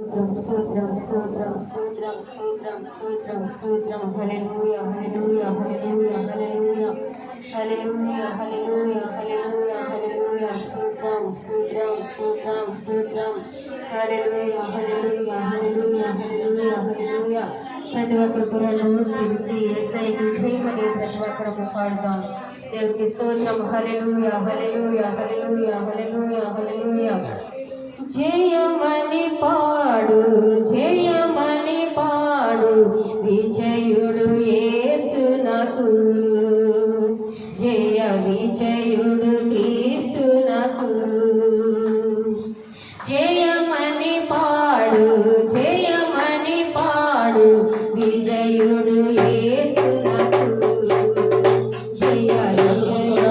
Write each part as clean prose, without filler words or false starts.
ప్రతి ఒక్కరు కూడా నోటించి ఎస్ఐకి చేయమని ప్రతి ఒక్కరు పాడుతాం. దేవుడికి స్తోత్రం. హల్లెలూయా హల్లెలూయా హల్లెలూయా హల్లెలూయా హల్లెలూయా. జయమని పాడు జయమని పాడు విజయుడు యేసునకు, జయ విజయుడు క్రీస్తునకు. జయమని పాడు జయమని పాడు విజయుడు యేసునకు, జయ విజయుడు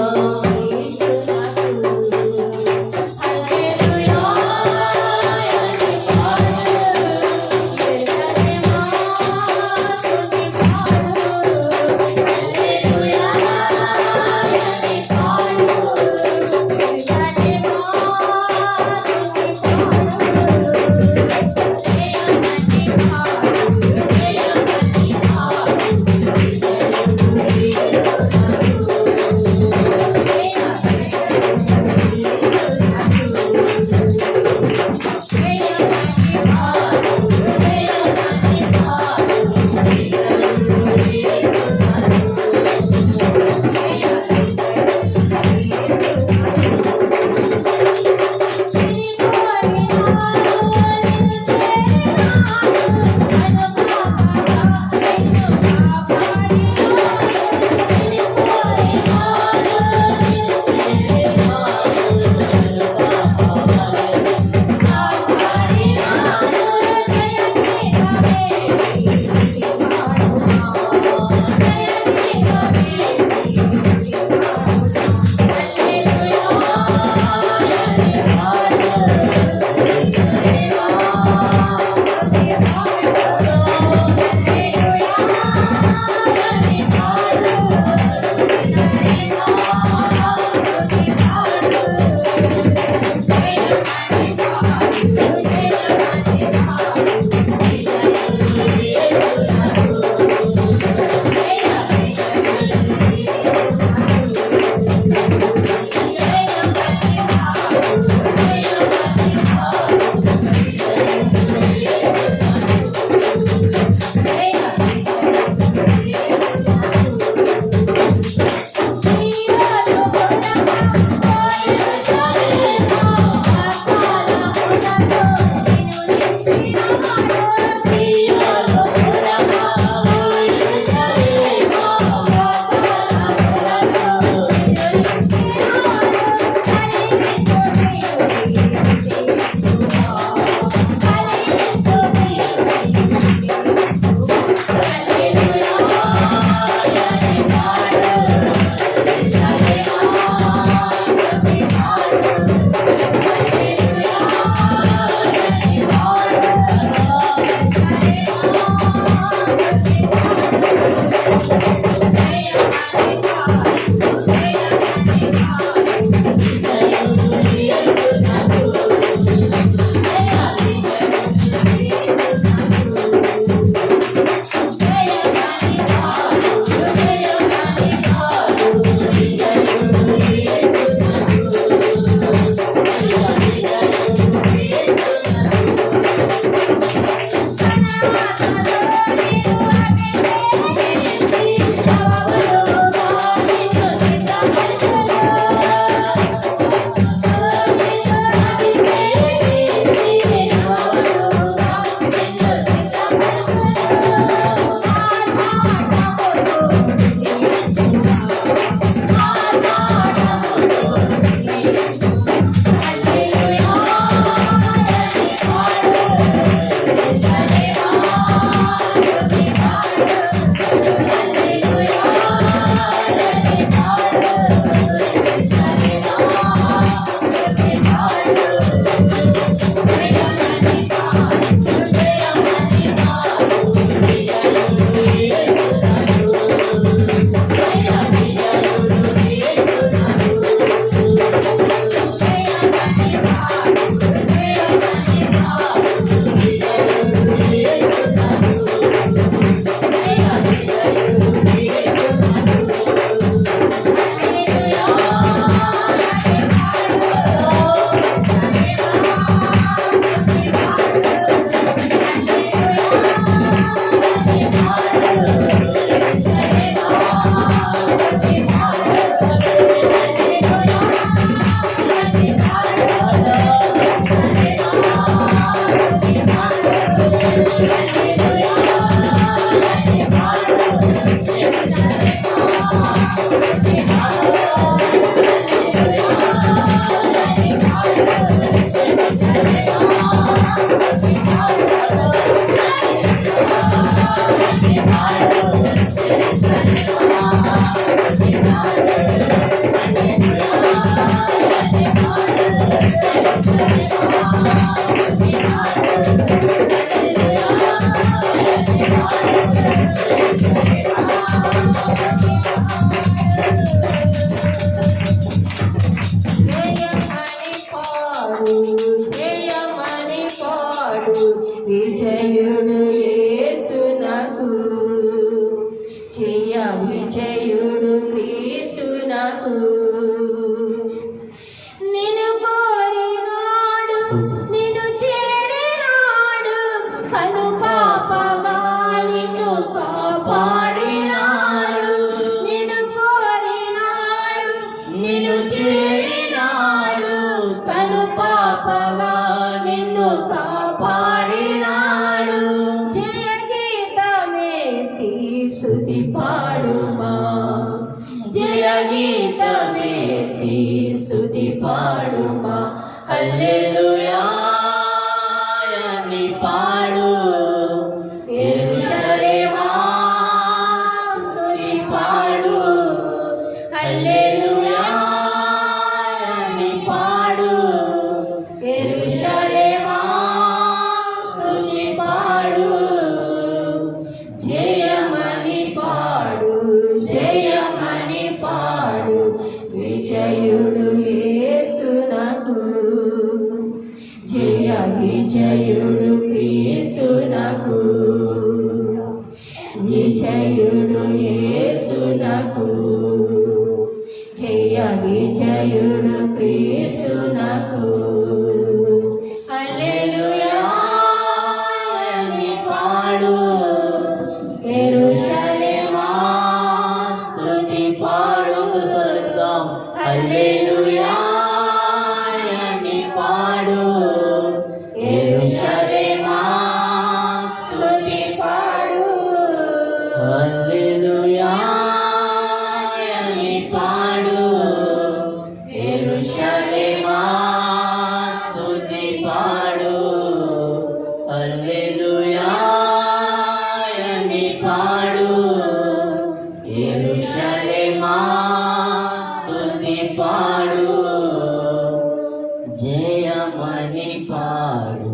విజయుడు యేసునకు జయ విజయుడు క్రీస్తునకు నిన్ను కోరినాడు నిన్ను చేరినాడు కను పాపగా నిన్ను కాపాడినాడు నిన్ను కోరినాడు నిన్ను చేరినాడు కను పాపగా నిన్ను కాపాడినాడు జయ గీతమే స్తుతి పాడుమా జయ గీతమే స్తుతి పాడుమా హల్లెలూయా అని పాడు యెరూషలేమా స్తుతి పాడు హల్లెలూయా అని పాడు యెరూషలేమా స్తుతి పాడు జయమని పాడు జయమని పాడు విజయుడు యేసునకు జయ విజయుడు క్రీస్తునకు విజయుడు యేసునకు జయ విజయుడు క్రీస్తునకు హల్లెలూయా అని పాడు యెరూషలేమా స్తుతి పాడు స్వర్గం హల్లెలూయా అని పాడు యెరూషలేమా స్తుతి పాడు హల్లెలూయా అని పాడు యెరూషలేమా స్తుతి పాడు హల్లెలూయా అని పాడు యెరూషలేమా స్తుతి పాడు జయమని పాడు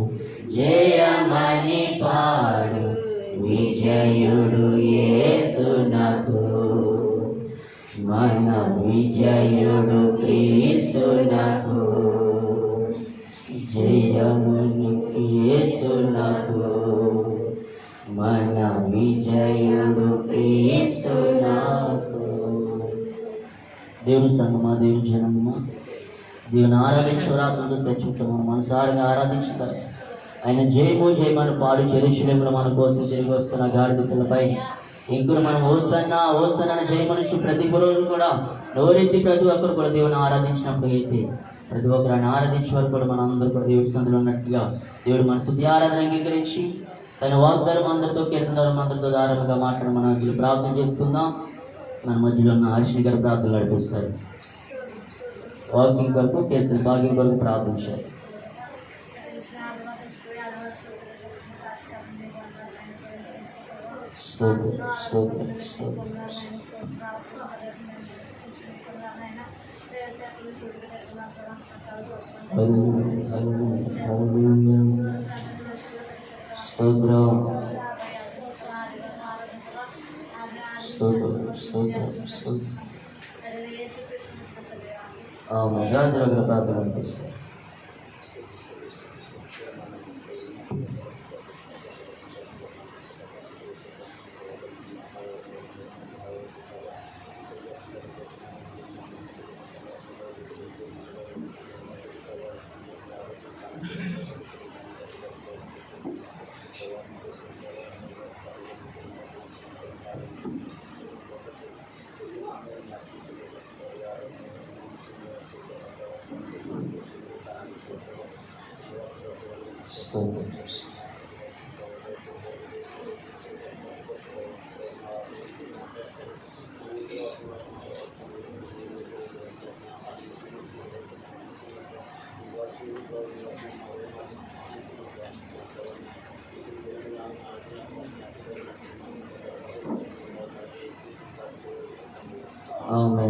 జయమని పాడు విజయుడు యేసునకు మన విజయుడు క్రీస్తునకు జయముని యేసునకు మన విజయుడు క్రీస్తునకు. దేవుని సంగమా దేవుని జనమా దేవుని ఆరాధించరాత్రులు తెచ్చుకుంటాం మనం మనసారిగా ఆరాధించుతారు ఆయన జయము జయమని పాడు యెరూషలేములో మన కోసం తిరిగి వస్తున్న గాడిద పిల్లపై ఇంకులు మనం ఓస్తన్నా ఓస్తన్న జయమనుషు ప్రతి గురువులు కూడా నోరెత్తి ప్రతి ఒక్కరు కూడా దేవుని ఆరాధించినప్పుడు అయితే ప్రతి ఒక్కరిని ఆరాధించే వారు కూడా మన అందరూ కూడా దేవుడి సందులో ఉన్నట్టుగా దేవుడు మన స్తుతి ఆరాధన అంగీకరించి తన వాగ్దానం అందరితో కీర్తనదారం అందరితో దారుణంగా మాట్లాడి మనం ప్రార్థన చేసుకుందాం. మన మధ్యలో ఉన్న హర్షిని గారు ప్రార్థన నడిపిస్తారు. వాకింగ్ వరకు కీర్తన భాగ్యం వరకు ప్రార్థించారు. స్తోత్రం స్తోత్రం స్తోత్రం మెగాంధ్ర ప్రార్థన అనిపిస్తుంది.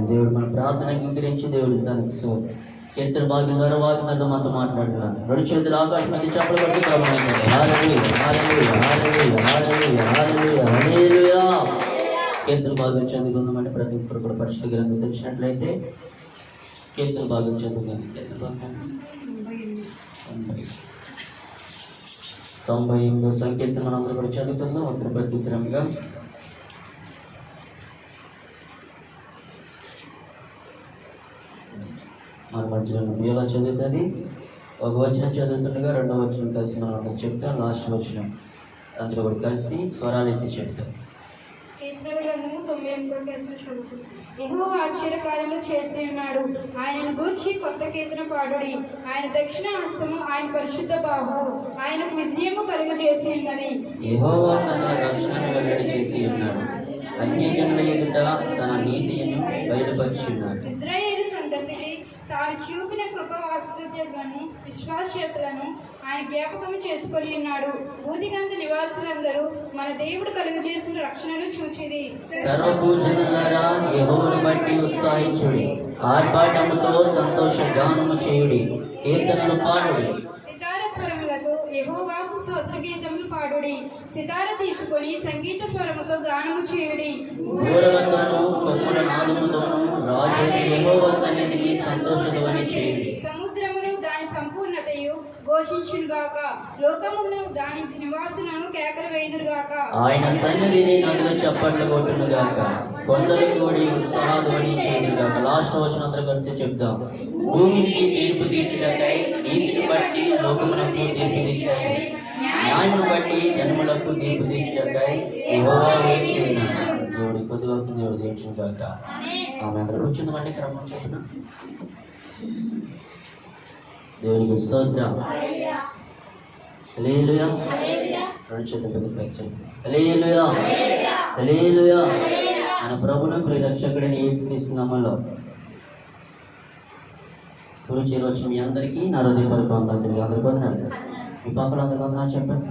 దేవుడు మన ప్రార్థన అంగీకరించి దేవుడు దానికి కీర్తన భాగ్యం ద్వారా వాగ్దానంతో మనతో మాట్లాడుతున్నాను. రెండు చేతులు ఆకాశం మీద చెప్పలు పట్టి కీర్తన భాగం చదువుకుందామంటే ప్రతి ఒక్కరు కూడా పరిశుద్ధ గ్రంథం తెలిసినట్లయితే కీర్తన భాగం చదువుకుంది. కీర్తన భాగం 98వ సంకీర్తన మనందరూ కూడా చదువుకుందాం. ఒకరి ప్రత్యుత్తరంగా మన మధ్యలో ఎలా చదువుతుంది? ఒక వచనం చదువుతుండగా రెండవ వచనం కలిసి మనం అందరూ చెప్తాం. లాస్ట్ వచనం అందరూ కూడా కలిసి స్వరాలు ఎత్తి చెప్తాం. యెహోవా ఆశ్చర్యకార్యములు చేసి ఉన్నాడు, ఆయనను గూర్చి కొత్త కీర్తన పాడుడి. ఆయన దక్షిణ హస్తము, ఆయన పరిశుద్ధ బాహువు ఆయనకు విజయము కలుగజేసి ఉన్నది. యెహోవా తన రక్షణను వెల్లడి చేసి ఉన్నాడు, అన్యజనుల ఎదుట తన నీతిని బయలుపరిచి ఉన్నాడు. ఇశ్రాయేలు సంతతికి తాను చూపిన కృప వాత్సల్యతలను విశ్వాస్యతలను ఆయన జ్ఞాపకం చేసుకొని ఉన్నాడు. భూదిగంత నివాసులందరూ మన దేవుడు కలుగజేసిన రక్షణను చూచిరి. సర్వభూజనులారా యెహోవాను బట్టి ఉత్సాహించుడి, ఆర్భాటముతో సంతోష గానము చేయుడి, కీర్తనలు పాడుడి. సితార స్వరములతో యెహోవాకు స్తోత్ర గీతములు పాడుడి. సితార తీసుకొని సంగీత స్వరముతో గానము చేయుడి. గోడలతోనూ కొమ్ముల నాదముతోనూ రాజు యెహోవా సన్నిధికి సంతోషధ్వని చేయుడి. సముద్రమును దాని సంపూర్ణతయు ఘోషించునుగాక, లోకమును దాని నివాసులను కేకలు వేయుదురుగాక. ఆయన సన్నిధిని నదులు చప్పట్లు కొట్టునుగాక, కొండలు కూడి ఉత్సాహధ్వని చేయునుగాక. లాస్ట్ వచ్చిన అందరూ కలిసి చెప్తాం. భూమికి తీర్పు తీర్చుటకై, నీతిని బట్టి లోకమునకు తీర్పు తీర్చుటకై, న్యాయమును బట్టి జన్ములకు తీర్పు తీర్చుటకై యెహోవా వేచి ఉన్నాడు. దేవుడి కొద్ది వరకు దేవుడు దీక్షించాక ఆమె అందరూ కూర్చుందామంటే క్రమం చెప్పిన దేవునికి స్తోత్రం. హల్లెలూయా. రెండు చేతులు పెద్ద పైకి హల్లెలూయా, హల్లెలూయా. మన ప్రభువును ప్రియ రక్షకుడైన యేసుక్రీస్తు నామములో గురించి వచ్చిన మీ అందరికీ నా హృదయపూర్వక వందనాలు. తిరిగి అందరికీ వందనాలు. మీ పాపలు అందరికీ వందనాలు చెప్పండి.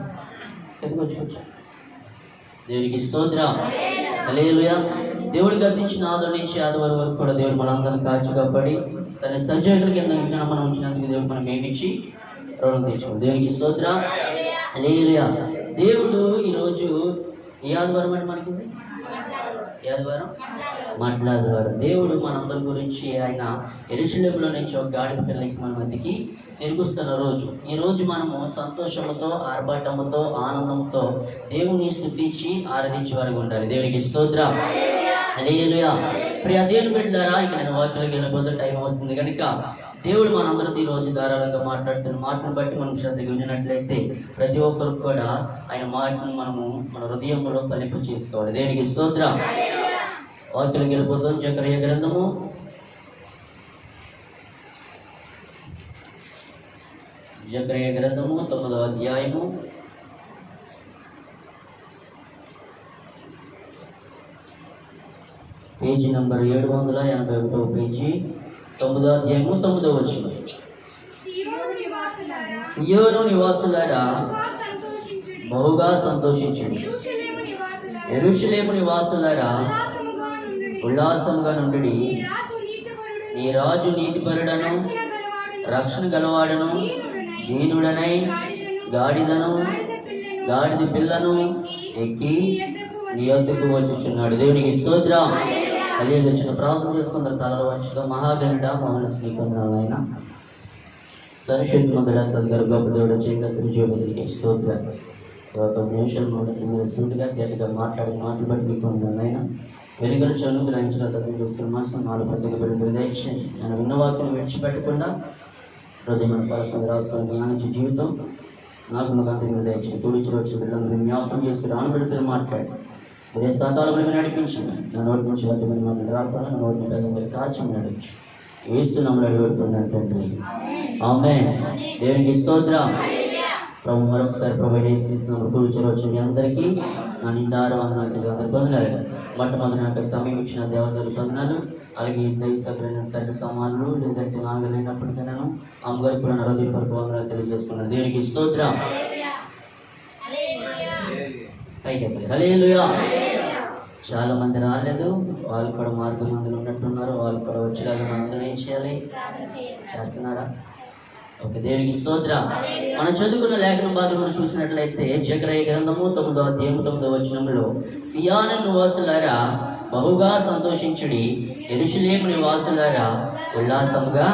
ఎందుకు వచ్చి దేవునికి స్తోత్రం. హల్లెలూయా. దేవుడికి అందించిన ఆదరణ నుంచి ఆదివారం వరకు కూడా దేవుడు మనందరం కాచి కాపాడి తన సజీవుల కింద మనం ఉంచినందుకు దేవుడు మనం ఏమిచ్చి రుణం తీర్చుకోండి. దేవునికి స్తోత్రం. హల్లెలూయా. దేవుడు ఈరోజు ఏ ఆదివారం అంటే మనకి ఏ ఆదివారం? మాట్లాడేవారు. దేవుడు మనందరి గురించి ఆయన యెరూషలేములో నుంచి ఒక గాడిద పిల్లకి మన మధ్యకి తిరుగుస్తున్న రోజు. ఈ రోజు మనము సంతోషముతో, ఆర్భాటముతో, ఆనందంతో దేవుని స్తుతించి ఆరాధించే వారికి ఉండాలి. దేవునికి స్తోత్రం. హల్లెలూయా. ప్రియ దేవుని బిడ్డలారా, ఇక నేను వాక్యాలకు వెళ్ళిపోతే టైం వస్తుంది కనుక దేవుడు మనందరితో ఈ రోజు ధారాళంగా మాట్లాడుతున్న మాటను బట్టి మనం శ్రద్ధగా విన్నట్లయితే ప్రతి ఒక్కరికి కూడా ఆయన మాటను మనము మన హృదయంలో ఫలింపు చేసుకోవాలి. దేవునికి స్తోత్రం. వాక్యాలకు వెళ్ళిపోతాం. జకర్యా గ్రంథము 9వ అధ్యాయము పేజీ నంబర్ 781 పేజీ 9వ అధ్యాయము 9వ వచనం. సియోను నివాసులారా బహుగా సంతోషించుడి, యెరూషలేము నివాసులారా ఉల్లాసముగా నుండుడి. నీ రాజు నీతిపరుడను, రక్షణ గలవాడను, దీనుడనై గాడిద పిల్లను ఎక్కి నీ యొద్దకు వచ్చుచున్నాడు. దేవునికి స్తోత్రం. అదే వచ్చిన ప్రార్థన చేసుకుందరు తలలు వంచుగా. మహాగణుడ మౌన శ్రీకందనాలు ఆయన సరిశక్తి మందుల సద్గారు గొప్ప దేవుడు చేకత్తులు జీవతికి స్తోత్రం. ఒక నిమిషాలు మీరు సూటిగా గట్టిగా మాట్లాడిన మాటలు బట్టి మీకు పొందాను ఆయన. వెలుగుల చదువు గ్రహించిన తల్లి చూస్తున్న మాసం నాలుగు ప్రత్యేక దయచేయండి. నేను విన్న వాక్యం విడిచిపెట్టకుండా హృదయం పరస్పరం రాసుకొని జ్ఞానించే జీవితం నాకు అంతే మీద దయచేయండి. తోడిచ్చిన వచ్చిన బిడ్డలందరూ జ్ఞాపకం చేసుకుని ఆనబెడుతూ మాట్లాడి మీరే సాతాలు నడిపించింది. నా నోటి నుంచి వద్దమని మాట్లాడి రాకుండా నా నోటిని పెద్దలు కాచి నడిపించి ఏసు నమ్మలు అడిగడుతున్నాను తండ్రి. ఆమేన్. దేవునికి స్తోత్రం. ప్రభు మరొకసారి ప్రభు యేసుక్రీస్తు కూర్చొని వచ్చిన మీ అందరికీ నా నిండార వందనాలు తిరిగి అందరు పొందినారు. మొట్టమొదటి నాకు సమయం ఇచ్చిన దేవతలు పొందినాను. అలాగే దైవ సభ్యులైన తండ్రి సమానులు లేదంటే నాలుగైనప్పటికీ నేను అమ్మగారికి కూడా హృదయపూర్వక వందనాలు తెలియజేసుకున్నాను. దేవునికి స్తోత్రం. పైకి హల్లెలూయా. చాలా మంది రాలేదు, వాళ్ళు కూడా మార్గం మందులు ఉన్నట్టున్నారు. వాళ్ళు కూడా వచ్చేలాగా మనం ఏం చేయాలి? చేస్తున్నారా? ఓకే, దేవునికి స్తోత్రం. మనం చదువుకున్న లేఖన భాగంలో చూసినట్లయితే జకరయ్య గ్రంథము 9వ అధ్యాయం 9వ వచనంలో, సియోను నివాసులారా బహుగా సంతోషించుడి, యెరూషలేము నివాసులారా ఉల్లాసముగా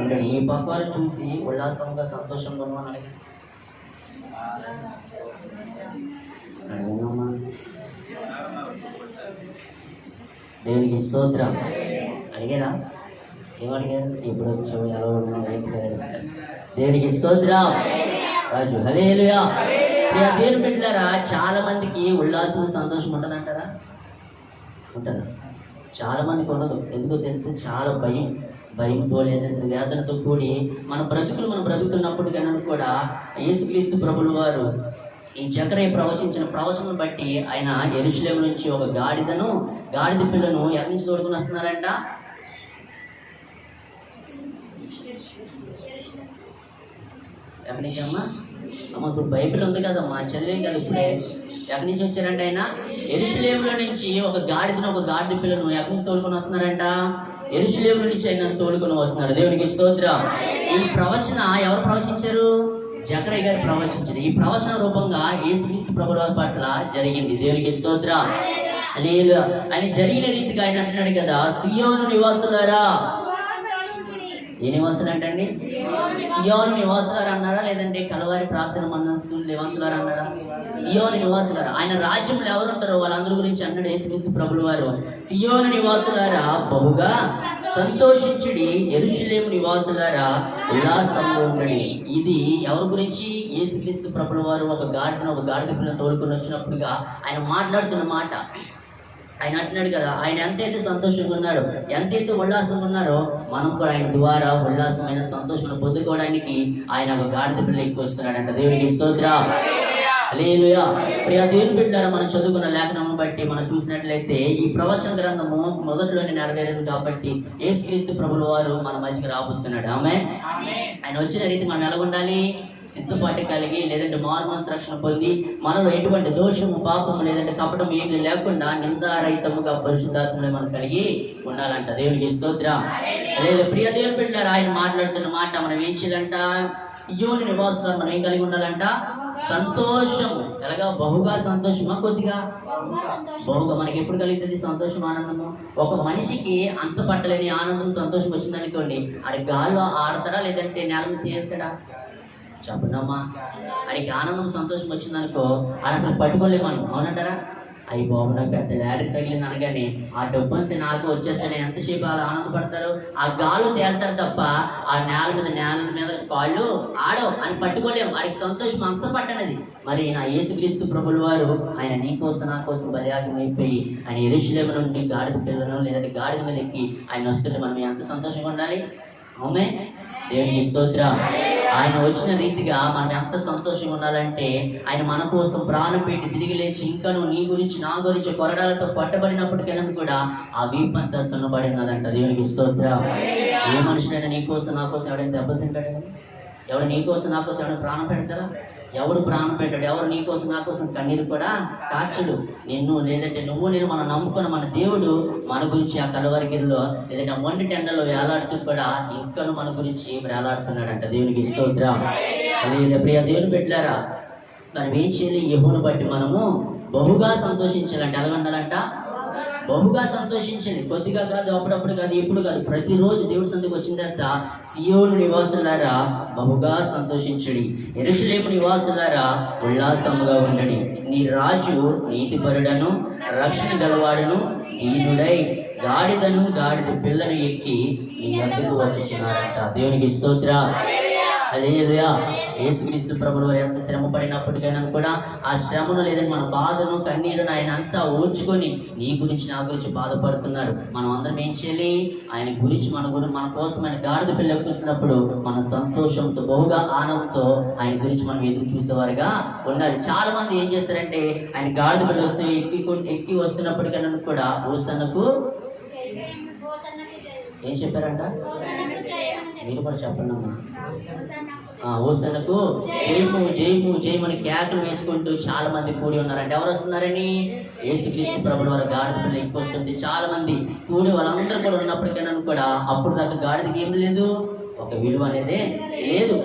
ఉండండి. ఈ పక్కవారు చూసి ఉల్లాసంగా సంతోషంగా ఉన్నామని అడిగినామా? దేవునికి స్తోత్రం. అడిగారా? ఏమడిగారు? ఇప్పుడు వచ్చావు, ఎలా ఉన్నావు? దేవునికి స్తోత్రం. రాజు హల్లెలూయా. దేవుని బిడ్డలారా, చాలా మందికి ఉల్లాసం సంతోషం ఉంటుందంటారా? ఉంటుందా? చాలా మందికి ఉండదు. ఎందుకో తెలిసి చాలా భయంతో లేదంటే వేదనతో కూడి మనం బ్రతుకుతున్నప్పుడు కన్నా కూడా యేసుక్రీస్తు ప్రభుల వారు ఈ జకరయ్య ప్రవచించిన ప్రవచనం బట్టి ఆయన యెరూషలేము నుంచి ఒక గాడిద పిల్లను ఎక్కడి నుంచి తోడుకుని వస్తున్నారంట? ఎక్కడి నుంచి అమ్మా? ఇప్పుడు బైబిల్ ఉంది కదమ్మా, చదివేం కదా ఇప్పుడే. ఎక్కడి నుంచి వచ్చారంటే ఆయన యెరూషలేములో నుంచి ఒక గాడిద పిల్లను ఎక్కడి నుంచి తోడుకొని వస్తున్నారంట? యెరూషలేము నుంచి ఆయన తోడుకొని వస్తున్నారు. దేవునికి స్తోత్రం. ఈ ప్రవచన ఎవరు ప్రవచించారు? జకరయ్య గారు ప్రవచించారు. ఈ ప్రవచన రూపంగా యేసుక్రీస్తు ప్రభువుల పట్ల జరిగింది. దేవునికి స్తోత్రం. హల్లెలూయా. అని జరిగిన రీతిగా ఆయన అంటున్నాడు కదా, సియోను నివాసులారా. ఏ నివాసులు అంటండి? సియోను నివాసులారా అన్నారా, లేదంటే కలవారి ప్రార్థన మనస్సు నివాసులారా అన్నారా? సియోను నివాసులారా. ఆయన రాజ్యంలో ఎవరు ఉంటారో వాళ్ళందరి గురించి అన్నాడు యేసుక్రీస్తు ప్రభుల వారు. సియోను నివాసులారా బహుగా సంతోషించుడి, యెరూషలేము నివాసులారా ఉల్లాసంగా ఉండండి. ఇది ఎవరి గురించి? యేసుక్రీస్తు ప్రభుల వారు ఒక గాడిద పిల్లను తోడుకొని వచ్చినప్పుడుగా ఆయన మాట్లాడుతున్న మాట. ఆయన అంటున్నాడు కదా, ఆయన ఎంతైతే సంతోషంగా ఉన్నాడో, ఎంతైతే ఉల్లాసంగా ఉన్నారో, మనం కూడా ఆయన ద్వారా ఉల్లాసమైన సంతోషం పొందుకోవడానికి ఆయన ఒక గాడిద పిల్ల ఎక్కువ వస్తున్నాడంట. దేవునికి స్తోత్రం. హల్లెలూయా. ప్రియ దేవుని బిడ్డలారా, మనం చదువుకున్న లేఖనం బట్టి మనం చూసినట్లయితే ఈ ప్రవచన గ్రంథము మొదట్లోనే నెరవేరేది కాబట్టి యేసుక్రీస్తు ప్రభుల వారు మన మధ్యకి రాబోతున్నాడు. ఆమేన్. ఆయన వచ్చిన రీతి మనం ఎలా ఉండాలి? సిద్ధపాటు కలిగి, లేదంటే మారుమనసు రక్షణ పొంది, మనలో ఎటువంటి దోషము పాపము లేదంటే కపటం ఏమి లేకుండా నిందారహితముగా పరిశుద్ధాత్మలో మనం కలిగి ఉండాలంట. దేవునికి స్తోత్రం. లేదా ప్రియ దేవుని బిడ్డలారా, ఆయన మాట్లాడుతున్న మాట మనం ఏం చేయాలంట? సియోను నివాసులు మనం ఏం కలిగి ఉండాలంట? సంతోషము. ఎలాగా? బహుగా సంతోషమా? కొద్దిగా బహుగా. మనకి ఎప్పుడు కలుగుతుంది సంతోషం, ఆనందము? ఒక మనిషికి అంత పట్టలేని ఆనందం, సంతోషం వచ్చిందనుకోండి, ఆడి గాల్లో ఆడతాడా లేదంటే నేల మీద తేలుతాడా? చెప్పనమ్మా. ఆడికి ఆనందం, సంతోషం వచ్చిందనుకో, అది అసలు పట్టుకోలేము మనం. అవునంటారా? అయ్యి బాబు, నాకు పెద్ద లేడకి తగిలింది అనగానే ఆ డబ్బు అంతే నాకు వచ్చేస్తాను ఎంతసేపు అలా ఆనందపడతారు. ఆ గాలు తేలుతారు తప్ప ఆ నేల మీద కాళ్ళు ఆడవు అని పట్టుకోలేము. ఆడికి సంతోషం అంత పట్టనది. మరి నా యేసుక్రీస్తు ప్రభుల వారు ఆయన నీ కోసం నా కోసం బలియాగం అయిపోయి ఆయన యెరూషలేము నుండి గాడిద పిల్లను లేదంటే గాడిద మీద ఎక్కి ఆయన వస్తుంటే మనం ఎంత సంతోషంగా ఉండాలి? అవునే. దేవునికి స్తోత్రం. ఆయన వచ్చిన రీతిగా మనం ఎంత సంతోషంగా ఉండాలంటే, ఆయన మన కోసం ప్రాణం పెట్టి తిరిగి లేచి ఇంకను నీ గురించి నా గురించి కొరడాలతో పట్టబడినప్పటికైనా కూడా ఆ వీపంతా తున్నబడి ఉన్నదంట. దేవునికి స్తోత్రం. ఏ మనుషుడైనా నీ కోసం నా కోసం ఎవడైనా దెబ్బలు తింటాడండి? ఎవడు నీ కోసం నా కోసం ఎవరైనా ప్రాణం పెడతారా? ఎవడు ప్రాణం పెట్టాడు? ఎవరు నీ కోసం నా కోసం కన్నీరు కూడా కాచుడు. నిన్ను లేదంటే నువ్వు నేను మనం నమ్ముకున్న మన దేవుడు మన గురించి ఆ కలవరిగిరిలో లేదంటే మొండి టెండలో వేలాడుతూ కూడా ఇంకను మన గురించి వేలాడుతున్నాడంట. దేవునికి స్తోత్రం. అదే ప్రియ దేవుని బిడ్డలారా, మనం ఏం చేయాలి? యెహోవాను బట్టి మనము బహుగా సంతోషించాలంటే ఎలా ఉండాలంట? బహుగా సంతోషించండి. కొద్దిగా కాదు, అప్పుడప్పుడు కాదు, ఎప్పుడు కాదు, ప్రతిరోజు దేవుడి సందుకు వచ్చిన తర్వాత సియోను నివాసులారా బహుగా సంతోషించండి, యెరూషలేము నివాసులారా ఉల్లాసముగా ఉండండి. నీ రాజు నీతిపరుడను రక్షణ గలవాడును దీనుడై గాడిద పిల్లను ఎక్కి నీ వద్దకు వచ్చేసినారంట. దేవునికి స్తోత్రం. హల్లెలూయా. యేసుక్రీస్తు ప్రభువు ఎంత శ్రమ పడినప్పటికైనా కూడా ఆ శ్రమను లేదని మన బాధను కన్నీరును ఆయన అంతా ఓర్చుకొని నీ గురించి నా గురించి బాధపడుతున్నారు. మనం అందరం ఏం చేయాలి? ఆయన గురించి మన కోసం ఆయన గాడిద పిల్ల ఎక్కుతున్నప్పుడు మన సంతోషంతో బహుగా ఆనందంతో ఆయన గురించి మనం ఎదురు చూసేవారుగా ఉండాలి. చాలా మంది ఏం చేస్తారంటే ఆయన గాడిద పిల్ల వస్తే ఎక్కి వస్తున్నప్పటికైనా కూడా హోసన్నకు ఏం చెప్పారంట? మీరు కూడా చెప్పండి అమ్మా. హోసన్నకు జయము జయము జయము అని కేకలు వేసుకుంటూ చాలా మంది కూడి ఉన్నారంటే ఎవరు వస్తున్నారని? యేసుక్రీస్తు ప్రభుల వారి గాడిద పిల్ల ఎక్కువస్తుంది. చాలా మంది కూడి వాళ్ళందరూ కూడా ఉన్నప్పటికైనా కూడా అప్పుడు దాకా గాడిదకి ఏం లేదు, ఒక విలువ అనేది లేదు.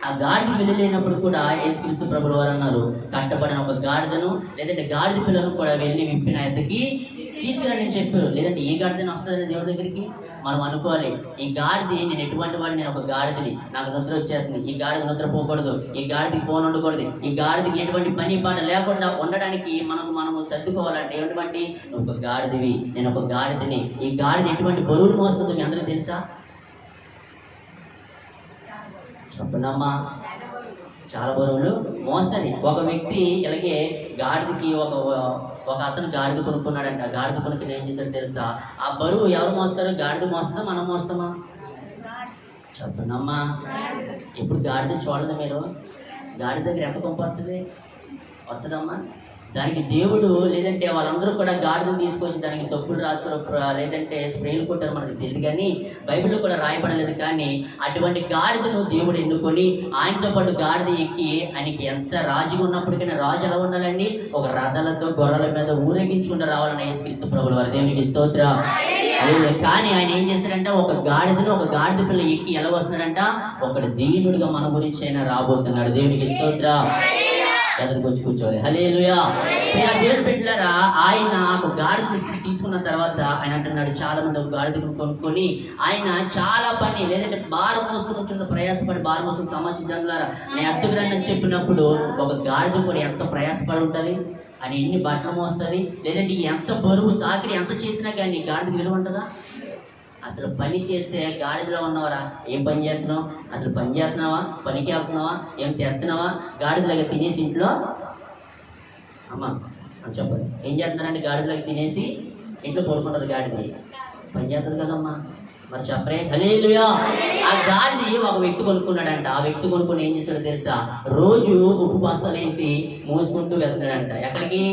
ఆ గాడిద వెళ్ళలేనప్పుడు కూడా యేసుక్రీస్తు ప్రభుల వారు అన్నారు, కట్టబడిన ఒక గాడిదను లేదంటే గాడిద పిల్లను కూడా వెళ్ళి విప్పిన ఎద్దకి తీసుకురండి చెప్పారు. లేదంటే ఏ గాడిదని వస్తుందని దేవుడి దగ్గరికి మనం అనుకోవాలి. ఈ గాడిది, నేను ఎటువంటి వాడిని, నేను ఒక గాడిదని, నాకు నిద్ర వచ్చేస్తుంది, ఈ గాడిద నిద్రపోకూడదు, ఈ గాడిదికి ఫోన్ ఉండకూడదు, ఈ గాడిదికి ఎటువంటి పని పాట లేకుండా ఉండడానికి మనము సర్దుకోవాలంటే ఎటువంటి, నువ్వు ఒక గాడిదివి, నేను ఒక గాడిదని. ఈ గాడిద ఎటువంటి బరువులు మోస్తుందో మీ అందరికీ తెలుసా? చెప్పండమ్మా. చాలా బరువులు మోస్తుంది. ఒక వ్యక్తి ఇలాగే గాడిదకి ఒక అతను గాడిద కొనుక్కున్నాడంట. గాడిద కొనుక్కుని ఏం చేశాడు తెలుసా? ఆ బరువు ఎవరు మోస్తారో? గాడిద మోస్తుందా, మనం మోస్తామా? చెప్పండమ్మా. ఇప్పుడు గాడిద చూడదు మీరు? గాడిద దగ్గర ఎంత కొంప వస్తుందమ్మా? దానికి దేవుడు లేదంటే వాళ్ళందరూ కూడా గాడిదను తీసుకొచ్చి దానికి సొప్పులు రాస్తారు, లేదంటే స్ప్రేలు కొట్టారు, మనకు తెలియదు. కానీ బైబిల్లో కూడా రాయబడలేదు. కానీ అటువంటి గాడిదను దేవుడు ఎన్నుకొని ఆయనతో పాటు గాడిద ఎక్కి ఆయనకి ఎంత రాజుగా ఉన్నప్పటికైనా, రాజు ఎలా ఉండాలండి? ఒక రథాలతో గొర్రెల మీద ఊరేగించుకుంటూ రావాలని యేసుక్రీస్తు ప్రభుల వారు. దేవునికి స్తోత్రం. కానీ ఆయన ఏం చేశాడంట? ఒక గాడిదను, ఒక గాడిద పిల్ల ఎక్కి ఎలా వస్తున్నాడంట? ఒకటి దీనుడిగా మన గురించి అయినా రాబోతున్నాడు. దేవునికి స్తోత్రం. ఎదురుకు వచ్చి కూర్చోవాలి. హల్లెలూయా. దేవుని బిడ్డలారా, ఆయన ఒక గాడిద తీసుకున్న తర్వాత ఆయన అంటున్నాడు, చాలా మంది ఒక గాడిద కొనుక్కొని ఆయన చాలా పని, లేదంటే భారం మోసుకుంటున్న ప్రయాసపడి, భారం మోసుకు సంబంధించారా నేను అడ్డుగ్రండి అని చెప్పినప్పుడు ఒక గాడిద కూడా ఎంత ప్రయాసపడి ఉంటుంది అని, ఎన్ని బట్టలు మోస్తుంది, లేదంటే ఎంత బరువు సాకిరి ఎంత చేసినా కానీ గాడిదకి విలువ ఉంటుందా? అసలు పని చేస్తే గాడిదలో ఉన్నవరా? ఏం పని చేస్తున్నావు? అసలు పని చేస్తున్నావా? పనికి వెళ్తున్నావా? ఏం తెస్తున్నావా? గాడిదలాగా తినేసి ఇంట్లో అమ్మా అని చెప్పండి. ఏం చేస్తున్నారంటే గాడిదలాగా తినేసి ఇంట్లో పడుకుంటుంది. గాడిది పని చేస్తుంది కదమ్మా, మరి చెప్పరే. హల్లెలూయా. ఆ గాడిది ఒక వ్యక్తి కొనుక్కున్నాడంట. ఆ వ్యక్తి కొనుక్కొని ఏం చేశాడో తెలుసా? రోజు ఉప్పు బస్తాలు వేసి మోసుకుంటూ వెళ్తున్నాడంట. ఎక్కడికి?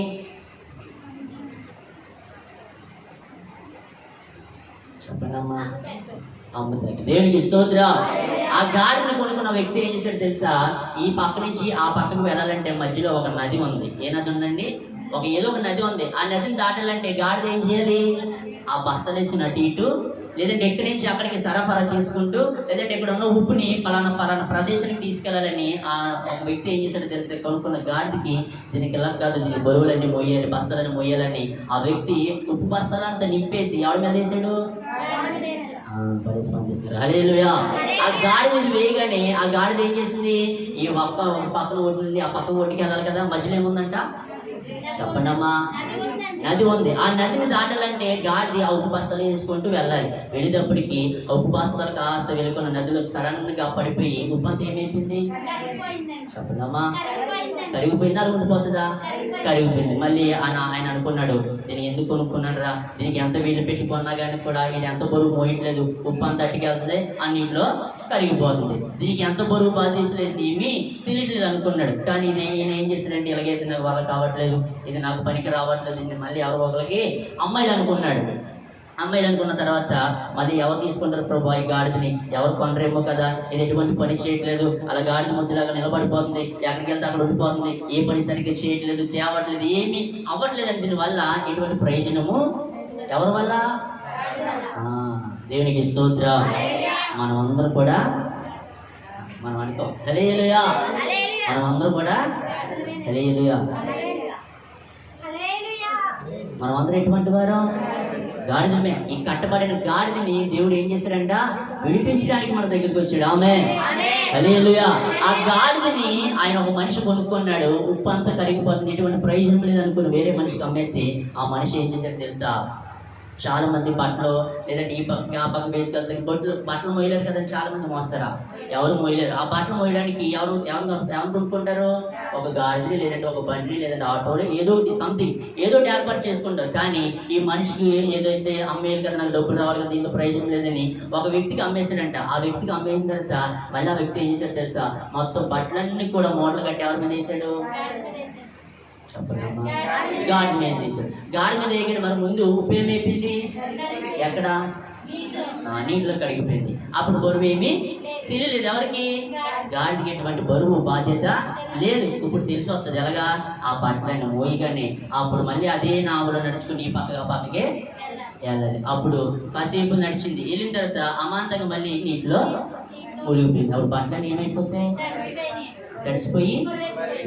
చెప్పండమ్మా. అమ్ముతాకి. దేవునికి స్తోత్రం. ఆ గాడిని కొనుక్కున్న వ్యక్తి ఏం చేశాడు తెలుసా? ఈ పక్క నుంచి ఆ పక్కకు వెళ్ళాలంటే మధ్యలో ఒక నది ఉంది. ఏ నది ఉందండి? ఏదో ఒక నది ఉంది. ఆ నదిని దాటాలంటే గాడిద ఏం చేయాలి? ఆ బస్తలు వేసుకుని అటు ఇటు, లేదంటే ఎక్కడి నుంచి అక్కడికి సరఫరా చేసుకుంటూ, లేదంటే ఇక్కడ ఉన్న ఉప్పుని పలానా ప్రదేశానికి తీసుకెళ్లాలని ఆ ఒక వ్యక్తి ఏం చేశాడో తెలిసి కొనుక్కున్న గాడికి, దీనికి ఇలా కాదు, దీనికి బరువులన్నీ మోయాలి, బస్తాలని మోయాలని ఆ వ్యక్తి ఉప్పు బస్తాలంతా నింపేసి ఎవరి మీద వేసాడు? స్పందిస్తారు. హల్లెలూయా. ఆ గాడిద వేయగానే ఆ గాడిద ఏం చేసింది? ఈ పక్కన ఒడ్డు నుండి ఆ పక్క ఒడ్డుకి వెళ్ళాలి కదా, మధ్యలో ఏముందంట? చెప్పండమ్మా. నది ఉంది. ఆ నదిని దాటాలంటే గాడిది ఆ ఉప్పు బస్తాలు వేసుకుంటూ వెళ్ళాలి. వెళ్ళేటప్పటికి ఆ ఉప్పు బస్తాలు కాస్త వెళ్ళుకున్న నదిలో సడన్ గా పడిపోయి ఉప్పు అంతా ఏమైపోయింది? చెప్పండమ్మా. కరిగిపోయిందా? అది ఉండిపోతుందా? కరిగిపోయింది. మళ్ళీ ఆయన అనుకున్నాడు, దీన్ని ఎందుకు కొనుక్కున్నాడు రా, దీనికి ఎంత వీళ్ళు పెట్టుకున్నా కానీ కూడా ఇది ఎంత బరువు మోయట్లేదు, ఉప్పు అంత అట్టుకెళ్తుంది, అన్నింటిలో కరిగిపోతుంది. దీనికి ఎంత బరువు బాధ్యతలేసి ఏమీ తెలియట్లేదు అనుకున్నాడు. కానీ ఈయన ఏం చేశాడంటే, ఇలాగైతే నాకు వాళ్ళ కావట్లేదు, ఇది నాకు పనికి రావట్లేదు, ఇది మళ్ళీ ఎవరు ఒకరికి అమ్మాయిలు అనుకున్నాడు. అమ్మాయిలు అనుకున్న తర్వాత మళ్ళీ ఎవరు తీసుకుంటారు ప్రభు ఈ గాడిదని? ఎవరు కొనరేమో కదా, ఇది ఎటువంటి పని చేయట్లేదు, అలా గాడిద ముద్దులాగా నిలబడిపోతుంది, ఎక్కడికి వెళ్తే అక్కడ ఉండిపోతుంది, ఏ పని సరిగ్గా చేయట్లేదు, తేవట్లేదు, ఏమీ అవ్వట్లేదని. దీనివల్ల ఎటువంటి ప్రయోజనము ఎవరి వల్ల? దేవునికి స్తోత్రం. మనమందరం కూడా మనం అనుకో. హల్లెలూయా. మనమందరం కూడా హల్లెలూయా. మనమందరం ఎటువంటి వారు? గాడిదమే. ఈ కట్టబడిన గాడిదని దేవుడు ఏం చేశాడంట? విడిపించడానికి మన దగ్గరికి వచ్చాడు. ఆమేన్. హల్లెలూయా. ఆ గాడిదని ఆయన ఒక మనిషి కొనుక్కున్నాడు. ఉప్పు అంతా కరిగిపోతుంది, ఎటువంటి ప్రయోజనం లేదనుకుని వేరే మనిషికి అమ్మేస్తే ఆ మనిషి ఏం చేశాడు తెలుసా? చాలా మంది బట్టలు, లేదంటే ఈ పక్క ఆ పక్క వేసుకెళ్తారు. బట్టలు మోయలేరు కదా, చాలా మంది మోస్తారా? ఎవరు మోయలేరు. ఆ బట్టలు మోయడానికి ఎవరు కొనుక్కుంటారు? ఒక గాడిని, లేదంటే ఒక బండి, లేదంటే ఆటోలు, ఏదో ఒకటి సంథింగ్ ఏదో ఒకటి ఏర్పాటు చేసుకుంటారు. కానీ ఈ మనిషికి ఏదైతే అమ్మేయాలి కదా, నాకు డబ్బులు రావాలి కదా, దీంతో ప్రయోజనం లేదని ఒక వ్యక్తికి అమ్మేశాడంట. ఆ వ్యక్తికి అమ్మేసిన తర్వాత మళ్ళీ ఆ వ్యక్తి ఏం చేశాడు తెలుసా? మొత్తం బట్టలన్నీ కూడా మూటలు కట్టి ఎవరి మీద వేసాడు? గాడి మీద వేసాడు. గాడి మీద వేయగానే మరి ముందు ఉప్పు ఏమైపోయింది? ఎక్కడ? నీటిలో కడిగిపోయింది. అప్పుడు బరువు ఏమి తెలియలేదు. ఎవరికి? గాడికి ఎటువంటి బరువు బాధ్యత లేదు. ఇప్పుడు తెలిసి వస్తుంది ఎలాగా? ఆ బట్టలను మోయగానే అప్పుడు మళ్ళీ అదే నావలో నడుచుకుని ఈ పక్కగా పక్కకే వెళ్ళాలి. అప్పుడు కాసేపు నడిచింది, వెళ్ళిన తర్వాత అమాంతంగా మళ్ళీ నీటిలో మునిగిపోయింది. అప్పుడు బట్టలు ఏమైపోతాయి? తడిసిపోయి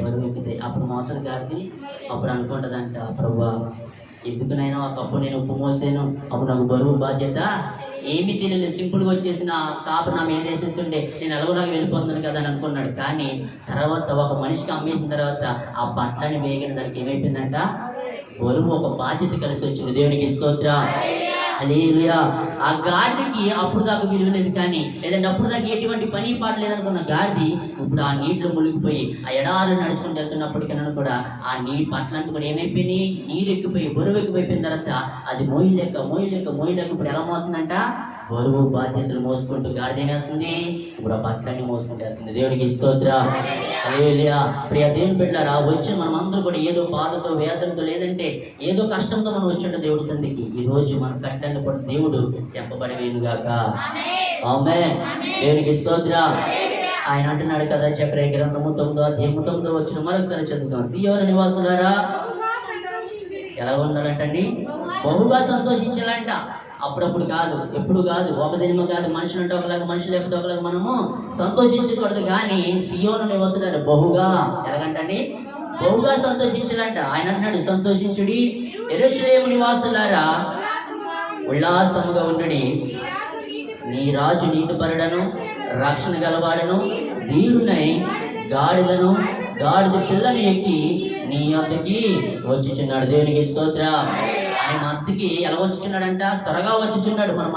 బరువు ఎక్కుతాయి. అప్పుడు మోతలు గాడిది అప్పుడు అనుకుంటుందంట, ప్రభువా ఎందుకునైనా ఒకప్పుడు నేను ఉప్పు మోసాను, అప్పుడు నాకు బరువు బాధ్యత ఏమీ తెలియలేదు, సింపుల్గా వచ్చేసిన కాపు నా మీద వేసేస్తుండే నేను ఎలాగోలాగా వెళ్ళిపోతున్నాను కదా అని అనుకున్నాడు. కానీ తర్వాత ఒక మనిషికి అమ్మేసిన తర్వాత ఆ బట్టలని వేగిన దానికి ఏమైపోయిందంట? బరువు, ఒక బాధ్యత కలిసి వచ్చింది. దేవునికి స్తోత్రం. హల్లెలూయా. ఆ గాడిదకి అప్పుడు దాకా విలువ లేదు, కానీ లేదంటే అప్పుడు దాకా ఎటువంటి పని పాట లేదనుకున్న గాడిది ఇప్పుడు ఆ నీటిలో మునిగిపోయి ఆ ఎడారులు నడుచుకుంటూ వెళ్తున్నప్పటికైనా కూడా ఆ బట్టలంతా కూడా ఏమైపోయినాయి? నీరు ఎక్కిపోయి బరువు ఎక్కువైపోయిన తర్వాత అది మోయలేక ఇప్పుడు ఎలా మోతుందంట? బరువు బాధ్యతలు మోసుకుంటూ గాడిద ఏమవుతుంది? ఇప్పుడు ఆ బట్టలన్నీ మోసుకుంటూ వెళ్తుంది. దేవుడికి స్తోత్రం. హల్లెలూయా. ప్రియ దేవుని బిడ్డలారా, వచ్చి మనం అందరూ కూడా ఏదో బాధతో వేదనతో లేదంటే ఏదో కష్టంతో మనం వచ్చిండ దేవుడి సంధికి ఈ రోజు మన కట్టెలను కూడా దేవుడు తెంపబడివేయుగాక. ఆమేన్. దేవునికి స్తోత్రం. ఆయన అంటున్నాడు కదా, చక్రయ గ్రంథము 9వ అధ్యాయము 9వ వచనం మరొకసారి చదువుతాం. సీయోను నివాసులారా ఎలా ఉండాలంటండి? బహుగా సంతోషించాలంట. అప్పుడప్పుడు కాదు, ఎప్పుడు కాదు, ఒక దినము కాదు, మనుషులు అంటే ఒకలాగా, మనుషులు లేకపోతే ఒకలాగా మనము సంతోషించకూడదు. కానీ సియోను నివాసులారా బహుగా ఎలాగంటండి? బహుగా సంతోషించాలంట. ఆయన అంటున్నాడు, సంతోషించుడి యెరూషలేము నివాసులారా, ఉల్లాసముగా ఉండుడి, నీ రాజు నీతిపరుడను రక్షణ గలవాడను దీనునై గాడిద పిల్లను ఎక్కి నీ వద్దకి వచ్చుచున్నాడు. దేవునికి స్తోత్రం. ఆయన మా అద్దకి ఎలా వచ్చుచున్నాడంట? త్వరగా వచ్చుచున్నాడు. ఒక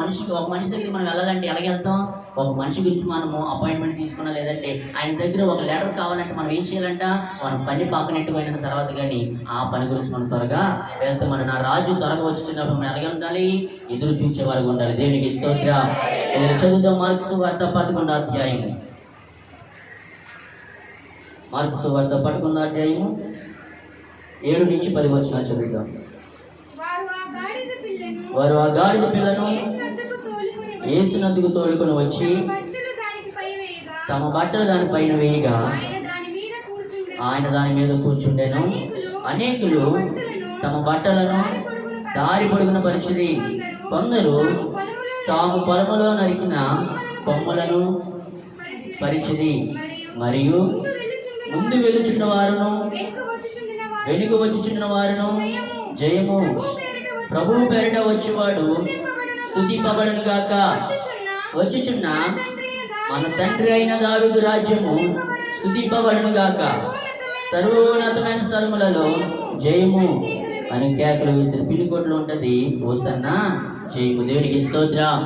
మనిషి దగ్గరికి మనం వెళ్ళాలంటే ఎలాగెళ్తాం? ఒక మనిషి గురించి మనము అపాయింట్మెంట్ తీసుకున్నా, లేదంటే ఆయన దగ్గర ఒక లెటర్ కావాలంటే మనం ఏం చేయాలంట? మనం పని పక్కనెట్టుపోయిన తర్వాత కానీ ఆ పని గురించి మనం త్వరగా వెళ్తాం. నా రాజు త్వరగా వచ్చుచున్నప్పుడు మనం ఎలాగే ఉండాలి? ఎదురు చూచేవారుగా ఉండాలి. దేవునికి స్తోత్రం. చదువుతాం. మార్కు సువార్త 11వ అధ్యాయము. మార్కు సువార్త 11వ అధ్యాయము 7 నుంచి 10 వచనాలు చదువుతాం. వారు ఆ గాడిద పిల్లను యేసునద్దకు తోలుకొని వచ్చి తమ బట్టలు దానిపైన వేయగా ఆయన దాని మీద కూర్చుండెను. అనేకులు తమ బట్టలను దారి పొడుగున పరిచిరి. కొందరు తాము పొలములో నరికిన కొమ్మలను పరిచిరి. మరియు ముందు వెలుచున్న వారును వెనుక వచ్చుచున్న వారును జయము ప్రభువు పేరిట వచ్చేవాడు స్తుతింపబడును గాక. వచ్చుచున్న మన తండ్రి అయిన దావీదు రాజ్యము స్తుతింపబడును గాక. సర్వోన్నతమైన స్థలములలో జయము అని కేకలు వేసిన పిలికొట్లు ఉంటది. హోసన్నా జయము. దేవునికి స్తోత్రం.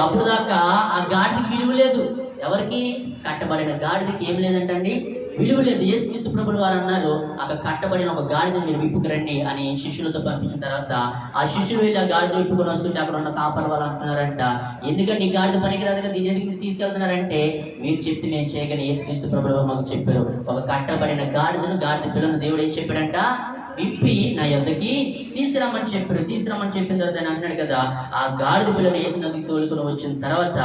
అప్పుడు దాకా ఆ గాడిదకి విలువ లేదు. ఎవరికి? కట్టబడిన గాడిదకి ఏం లేదంటండి, విలువ లేదు. యేసుక్రీస్తు ప్రభువు వారు అన్నారు, అక్కడ కట్టబడిన ఒక గాడిద మీరు విప్పుకురండి అని శిష్యులతో పంపించిన తర్వాత ఆ శిష్యులు వెళ్ళి ఆ గాడిద విప్పుకొని వస్తుంటే అక్కడ ఉన్న కాపరి వాళ్ళు అంటున్నారంట, ఎందుకంటే ఈ గాడిద పనికిరాదు కదా, దీని ఎందుకు తీసుకెళ్తున్నారంటే మీరు చెప్తే నేను చేయగని యేసుక్రీస్తు ప్రభువు మాకు చెప్పారు. ఒక కట్టబడిన గాడిద పిల్లను దేవుడు ఏం చెప్పాడంట? విప్పి నా యొద్దకి తీసుకురమ్మని చెప్పారు. తీసుకురమ్మని చెప్పిన తర్వాత ఆయన అంటున్నాడు కదా, ఆ గాడిద పిల్లను యేసునద్దకు తోలుకొని వచ్చిన తర్వాత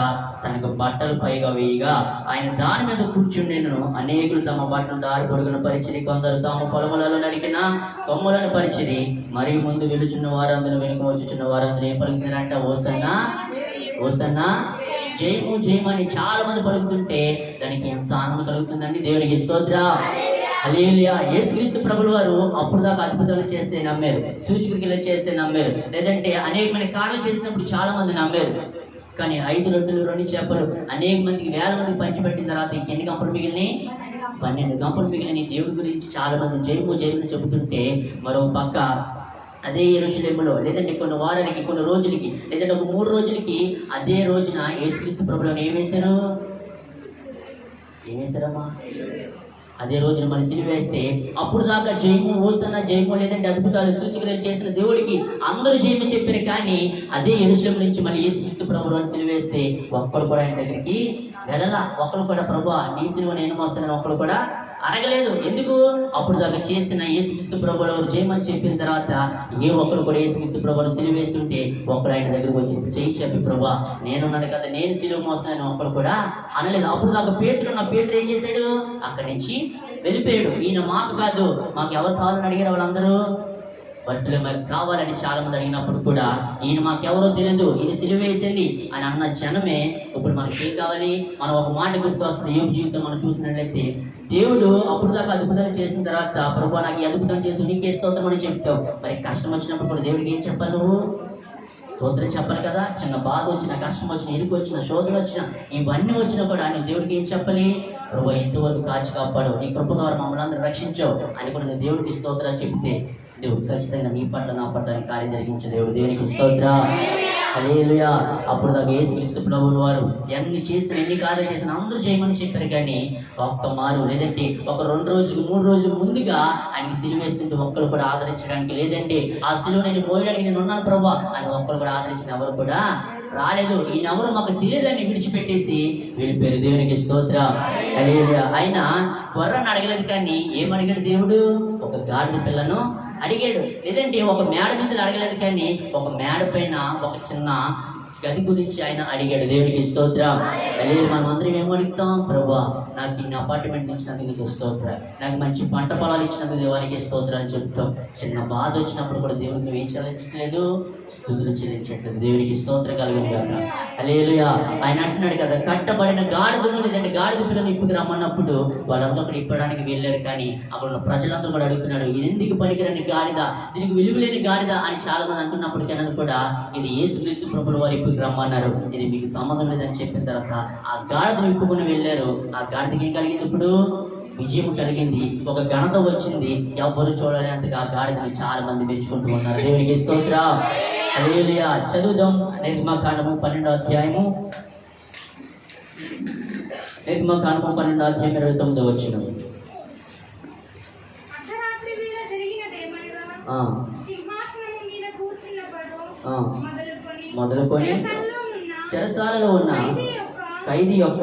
తనకు బట్టలు పైగా వేయగా ఆయన దాని మీద కూర్చుండెను. అనేకులు తమ బట్టలు దారి పొడుగున పరిచిరి. కొందరు తాము పొలములలో నరికిన కొమ్మలను పరిచిరి. మరియు ముందు వెలుచున్న వారందరూ వెనుక వచ్చుచున్న వారందరూ ఏం పలుకుతున్నారంట? హోసన్నా హోసన్నా జయము జయము అని చాలా మంది పలుకుతుంటే దానికి ఎంత ఆనందం కలుగుతుందండి. దేవునికి స్తోత్రం. హల్లెలూయా. యేసుక్రీస్తు ప్రభువు వారు అప్పుడు దాకా అద్భుతాలు చేస్తే నమ్మారు, సూచక్రియలు చేస్తే నమ్మారు, లేదంటే అనేకమైన కార్యాలు చేసినప్పుడు చాలా మంది నమ్మారు. కానీ 5 రొట్టెలు 2 చేపలు అనేక మందికి, వేల మందికి పంచిపెట్టిన తర్వాత ఇంకెన్ని గంపలు మిగిలినాయి? 12 గంపలు మిగిలినాయి. దేవుడి గురించి చాలా మంది జయము జయము చెబుతుంటే మరో పక్క అదే యెరూషలేములో లేదంటే కొన్ని వారానికి, కొన్ని రోజులకి, లేదంటే ఒక 3 రోజులకి అదే రోజున యేసుక్రీస్తు ప్రభువులను ఏమేశారమ్మా? అదే రోజున మనం సిలువేస్తే అప్పుడు దాకా జయము హోసన్నా జయము లేదంటే అద్భుతాలు సూచక్రియలు చేసిన దేవుడికి అందరూ జయము చెప్పారు. కానీ అదే యెరూషలేము నుంచి మళ్ళీ యేసుక్రీస్తు ప్రభువులను సిలువేస్తే ఒక్కరు కూడా ఆయన దగ్గరికి వెళ్ళలా. ఒక్కరు కూడా ప్రభువా నీ సిలువ నేను మోస్తానని ఒక్కరు కూడా అడగలేదు. ఎందుకు? అప్పుడు దాకా చేసిన యేసుక్రీస్తు ప్రభువులు ఎవరు చేయమని చెప్పిన తర్వాత ఏ ఒక్కరు కూడా యేసుక్రీస్తు ప్రభువులు సిలువ వేస్తుంటే ఒక్కడు ఆయన దగ్గరకు వచ్చి చేయి చెప్పి ప్రభా నేనున్నాను కదా, నేను సిలువ మోస్తాను ఒక్కడు కూడా అనలేదు. అప్పుడు దాకా పేతురు ఏం చేశాడు? అక్కడి నుంచి వెళ్ళిపోయాడు. ఈయన మాకు కాదు, మాకు ఎవరు కావాలని అడిగారు వాళ్ళందరూ? బట్టలు మాకు కావాలని చాలా మంది అడిగినప్పుడు కూడా ఈయన మాకెవరో తెలియదు, ఈయన సిలువ వేసేయండి అని అన్న జనమే ఇప్పుడు మనకి ఏం కావాలి? మనం ఒక మాట గుర్తు వస్తుంది. యోబు జీవితం మనం చూసినట్లయితే దేవుడు అప్పుడు దాకా అద్భుతాలు చేసిన తర్వాత ప్రభు నాకు ఈ అద్భుతం చేసి నీకే స్తోత్రం అని చెప్తావు. మరి కష్టం వచ్చినప్పుడు కూడా దేవుడికి ఏం చెప్పాలి? నువ్వు స్తోత్రం చెప్పాలి కదా. చిన్న బాధ వచ్చిన, కష్టం వచ్చిన, ఇరుకు వచ్చిన, శోధన వచ్చిన, ఇవన్నీ వచ్చినా కూడా నువ్వు దేవుడికి ఏం చెప్పాలి? ప్రభు ఎంతవరకు కాచి కాపాడు, నీ కృప ద్వారా మమ్మల్ని అందరూ రక్షించావు అని కూడా నువ్వు దేవుడికి స్తోత్రాలు చెప్తే దేవుడు ఖచ్చితంగా నీ పట్ల నా పట్ల కార్యం జరిగించే దేవుడు. దేవునికి స్తోత్రం. హల్లెలూయా. అప్పుడు దాకా యేసుక్రీస్తు ప్రభువుల వారు ఎన్ని కార్యాలు చేసిన అందరూ చేయమని చెప్పారు. కానీ ఒక్క మారు లేదంటే ఒక 2 రోజులు 3 రోజులు ముందుగా ఆయనకి సిలువ వేస్తుంటే ఒక్కరు కూడా ఆదరించడానికి, లేదంటే ఆ సిలువ నేను మోయడానికి నేను ఉన్నాను ప్రభా అని ఒక్కరు కూడా ఆదరించిన ఎవరు కూడా రాలేదు. ఈయన ఎవరు మాకు తెలియదని విడిచిపెట్టేసి వెళ్ళిపోయారు. దేవునికి స్తోత్రం. హల్లెలూయా. ఆయన గొర్రెను అడగలేదు, కానీ ఏమడిగాడు దేవుడు? ఒక గాడిద పిల్లను అడిగాడు. లేదంటే ఒక మేడ మీద అడగలేదు, కానీ ఒక మేడ పైన ఒక చిన్న గది గురించి ఆయన అడిగాడు. దేవునికి స్తోత్రం. అలాగే మనం అందరం ఏమో అడుగుతాం? ప్రభా నాకు ఇన్ని అపార్ట్మెంట్ ఇచ్చినందుకు నీకు స్తోత్రం, నాకు మంచి పంట పొలాలు ఇచ్చినందుకు దేవానికి స్తోత్రం అని చెప్తాం. చిన్న బాధ వచ్చినప్పుడు కూడా దేవుడికి నువ్వు ఏం చెల్లించట్లేదు? స్తుతులు చెల్లించట్లేదు. దేవునికి స్తోత్రం కలిగింది కదా. హల్లెలూయా. ఆయన అంటున్నాడు కదా, కట్టబడిన గాడిదను లేదంటే గాడిద పిల్లను ఇప్పుకు రమ్మన్నప్పుడు వాళ్ళంతా కూడా ఇప్పడానికి వెళ్ళారు. కానీ అక్కడ ఉన్న ప్రజలందరూ కూడా అడుగుతున్నాడు, ఇది ఎందుకు పనికిరాని గాడిద, దీనికి విలువలేని గాడిద అని చాలా మంది అంటున్నప్పటికైనా కూడా ఇది యేసుక్రీస్తు ప్రభువుల వారు ఇప్పుకు రమ్మన్నారు, ఇది మీకు సంబంధం లేదని చెప్పిన తర్వాత ఆ గాడిదను ఇప్పుకుని వెళ్ళారు. ఆ గాడిదకి ఏం కలిగింది? ఇప్పుడు విజయం కలిగింది, ఒక ఘనత వచ్చింది. ఎవరు చూడలేనంతగా ఆ గాడిదని చాలా మంది మెచ్చుకుంటూ ఉన్నారు. దేవునికి స్తోత్రం. హల్లెలూయా. చదువుదాం నిర్గమకాండము 12వ అధ్యాయము. నిర్గమకాండము 12వ అధ్యాయం 29వ వచనం. మొదలుకొని చెరసాలలో ఉన్న ఖైదీ యొక్క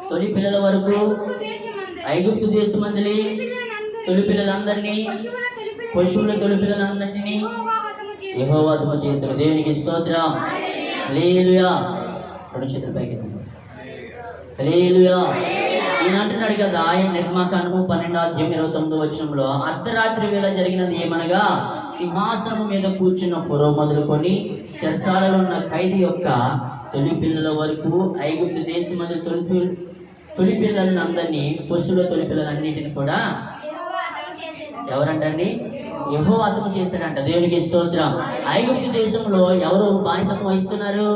తొలి పిల్లల వరకు ఐగుప్తు దేశమందలి తొలి పిల్లలందరినీ, పశువుల తొలి పిల్లలందరినీ యెహోవా హతము చేశాడు. దేవునికి స్తోత్రం. హల్లెలూయా. 2 చేతుల పైకి ఎత్తండి. హల్లెలూయా. ఈయన అంటున్నాడు కదా, ఆయన నిర్గమకాండము 12వ అధ్యాయం 29వ వచనంలో అర్ధరాత్రి వేళ జరిగినది ఏమనగా సింహాసనం మీద కూర్చున్న ఫరో మొదలుకొని చెరసాలలో ఉన్న ఖైదీ యొక్క తొలి పిల్లల వరకు ఐగుప్తు దేశమందు తొలి పిల్లలను అందరినీ, పశువుల తొలి పిల్లలన్నిటిని కూడా ఎవరంటండి? యెహోవా హతము చేశాడంట. దేవునికి స్తోత్రం. ఐగుప్తు దేశంలో ఎవరు బానిసత్వం వహిస్తున్నారు?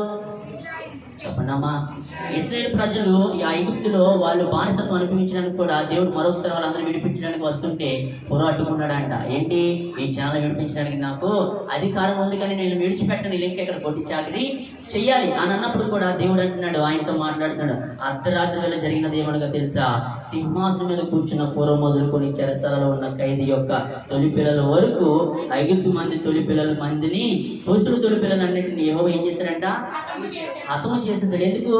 చెప్పండమ్మా. ఇశ్రాయేల్ ప్రజలు ఈ ఐగుప్తులో వాళ్ళు బానిసత్వం అనుభవించడానికి కూడా దేవుడు మరొకసారి వాళ్ళందరూ విడిపించడానికి వస్తుంటే ఫరో అడ్డుకున్నాడంట. ఏంటి? ఈ జనాలు విడిపించడానికి నాకు అధికారం ఉంది, కానీ నేను విడిచిపెట్టని లింక్ ఇక్కడ కొట్టి చాకరీ చెయ్యాలి అని అన్నప్పుడు కూడా దేవుడు అంటున్నాడు, ఆయనతో మాట్లాడుతున్నాడు, అర్ధరాత్రి వేళ జరిగినది ఏమనగా తెలుసా? సింహాసనం మీద కూర్చున్న ఫరో మొదలుకొని చెరసాలలో ఉన్న ఖైదీ యొక్క తొలి పిల్లల వరకు ఐగుప్తు మంది తొలి పిల్లల మందిని, పశువుల తొలి పిల్లలన్నింటినీ యెహోవా ఏం చేశాడంట? హతము చేసేసాడు. ఎందుకు?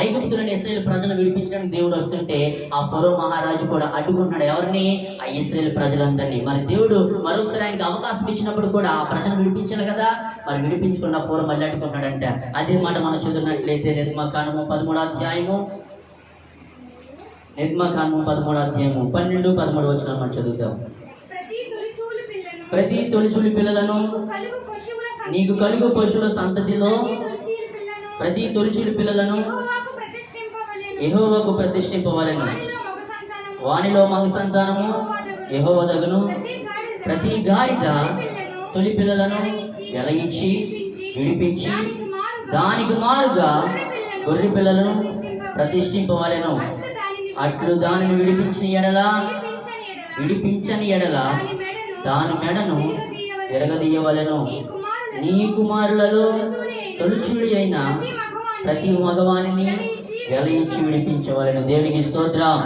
ఐగుప్తులను ఇశ్రాయేల్ ప్రజలు విడిపించడానికి దేవుడు వస్తుంటే ఆ ఫరో మహారాజు కూడా అడ్డుకుంటున్నాడు. ఎవరిని? ఆ ఇశ్రాయేల్ ప్రజలందరినీ. మరి దేవుడు మరొకసారి ఆయనకి అవకాశం ఇచ్చినప్పుడు కూడా ఆ ప్రజలు విడిపించాలి కదా. మరి విడిపించకుండా ఫరో మళ్ళీ అడ్డుకుంటున్నాడంట. అదే మాట మనం చదివినట్లయితే నిర్గమకాండము 13వ అధ్యాయము 12, 13 వచనాలు మనం చదువుతాం. ప్రతి తొలిచూలి పిల్లలను నీకు కలుగు పశువుల సంతతిలో ప్రతి తొలిచూలి పిల్లలను యెహోవాకు ప్రతిష్ఠింపవలెను. వానిలో మగ సంతానము యెహోవా దగును. ప్రతి గాడిద తొలి పిల్లలను వెలయించి విడిపించి దానికి మారుగా గొర్రె పిల్లలను ప్రతిష్ఠింపవలెను. అట్లు దానిని విడిపించని ఎడల దాని మెడను ఎరగదీయవలెను. నీ కుమారులలో తొలిచూడి అయిన ప్రతి మగవానిని వెలయించి విడిపించవలెను. దేవునికి స్తోత్రం.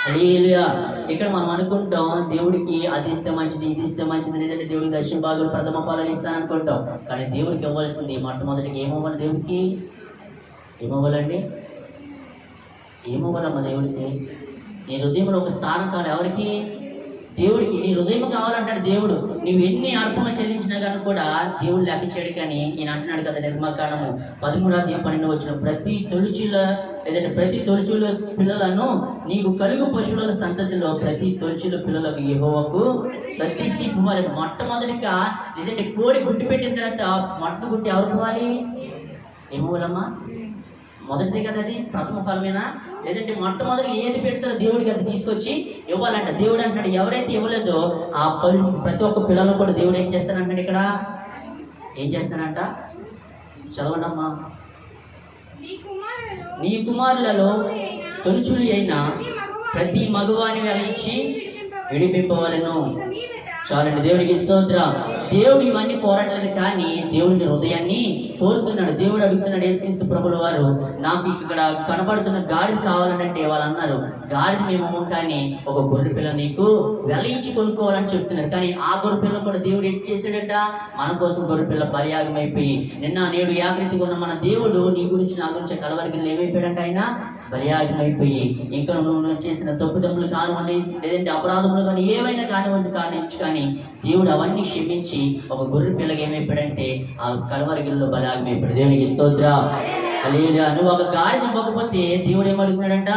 హల్లెలూయా. ఇక్కడ మనం అనుకుంటాం దేవుడికి అది ఇస్తే మంచిది, ఇది ఇస్తే మంచిది, లేదంటే దేవుడికి దశమ భాగాలు ప్రథమ ఫలాలు ఇస్తాను అనుకుంటాం. కానీ దేవుడికి ఇవ్వాల్సింది మొట్టమొదటికి ఏమవ్వాలి? దేవుడికి ఏమవ్వాలండి? ఏమవ్వాలమ్మా దేవుడికి? నీ హృదయంలో ఒక స్థానం కావాలి. ఎవరికి? దేవుడికి. నీ హృదయం కావాలంటాడు దేవుడు. నువ్వు ఎన్ని అర్పణ చెల్లించినా కానీ కూడా దేవుడు లెక్క చేయడు. కానీ ఈయన అంటున్నాడు కదా, నిర్మాకాండము 13:12 ప్రతి తొలిచూల లేదంటే ప్రతి తొలిచూల పిల్లలను నీకు కలుగు పశువుల సంతతిలో ప్రతి తొలిచూల పిల్లలకు యెహోవాకు ప్రతిష్ఠ ఇవ్వాలి. మొట్టమొదటిగా లేదంటే కోడి గుడ్డు పెట్టిన తర్వాత మొట్ట గుడ్డి ఎవరికి ఇవ్వాలి? ఏమోలమ్మా, మొదటిది కదా, అది ప్రథమ ఫలమేనా? లేదంటే మొట్టమొదటి ఏది పెడతారో దేవుడికి అది తీసుకొచ్చి ఇవ్వాలంట. దేవుడు అంటాడు ఎవరైతే ఇవ్వలేదో ఆ ప్రతి ఒక్క పిల్లలు కూడా దేవుడు ఏం చేస్తానంటాడు ఇక్కడ? ఏం చేస్తానంట? చదవండమ్మా. నీ కుమారులలో తొలిచులు అయిన ప్రతి మగవాని వెలిచి విడిపింపవలను. చాలండి, దేవుడికి స్తోత్రం. దేవుడు ఇవన్నీ కోరట్లేదు, కానీ దేవుడి హృదయాన్ని కోరుతున్నాడు. దేవుడు అడుగుతున్నాడు, యేసుక్రీస్తు ప్రభుల వారు, నాకు ఇక్కడ కనబడుతున్న గాడిద కావాలంటే వాళ్ళు అన్నారు, గాడిద మేము కానీ ఒక గొర్రె పిల్ల నీకు వెలయించి కొనుక్కోవాలని చెప్తున్నారు. కానీ ఆ గొర్రె పిల్ల కూడా దేవుడు ఏం చేశాడంట? మన కోసం గొర్రె పిల్ల బలియాగం అయిపోయి నిన్న నేడు ఏకరీతిగా ఉన్న మన దేవుడు నీ గురించి నా గురించి కలవరికి ఏమైపోయాడంట? ఆయన బలియాగం అయిపోయి ఇంకా నువ్వు చేసిన తప్పుదమ్ములు కానివ్వండి, లేదంటే అపరాధములు కానీ ఏవైనా కానివ్వండి కానీ దేవుడు అవన్నీ క్షమించి ఒక గొర్రె పిల్లగా ఏమైపోయాడంటే ఆ కలవరిగిరిలో బలియాగం అయిపోయాడు. దేవునికి స్తోత్రం. హల్లెలూయా. నువ్వు ఒక గాడిద ఇవ్వకపోతే దేవుడు ఏమడుగుతున్నాడంట?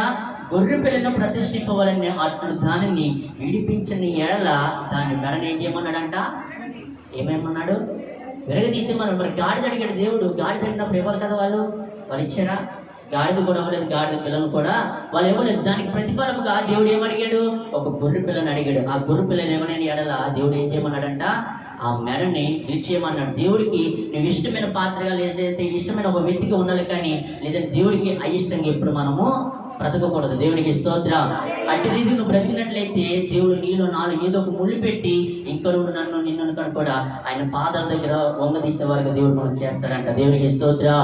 గొర్రె పిల్లను ప్రతిష్ఠింపవాలని. అతడు దానిని విడిపించని ఎడల దాని మెడని ఏం చేయమన్నాడంట? ఏమేమన్నాడు? విరగదీసేమన్నాడు. మరి గాడిద అడిగాడు దేవుడు. గాడిద అడిగినప్పుడు ఇవ్వాలి కదా, వాళ్ళు ఇచ్చారా? గాడిద కూడా ఇవ్వలేదు, గాడిద పిల్లలు కూడా వాళ్ళు ఇవ్వలేదు. దానికి ప్రతిఫలముగా దేవుడు ఏమడిగాడు? ఒక గొర్రె పిల్లని అడిగాడు. ఆ గొర్రె పిల్లలు ఏమని ఎడల దేవుడు ఏం చేయమన్నాడంట? ఆ మెడని నిలిచేయమన్నాడు. దేవుడికి నువ్వు ఇష్టమైన పాత్రగా లేదంటే ఇష్టమైన ఒక వ్యక్తిగా ఉండాలి, కానీ లేదంటే దేవుడికి అయిష్టంగా ఎప్పుడు మనము బ్రతకకూడదు. దేవునికి స్తోత్రం. అట్టి రీతి నువ్వు బ్రతికినట్లయితే దేవుడు నీలో నాలుగు ఏదో ఒక ముళ్ళు పెట్టి ఇంకా నిన్ను కూడా ఆయన పాదాల దగ్గర వంగదీసేవారుగా దేవుడు మనం చేస్తాడంట. దేవునికి స్తోత్రం.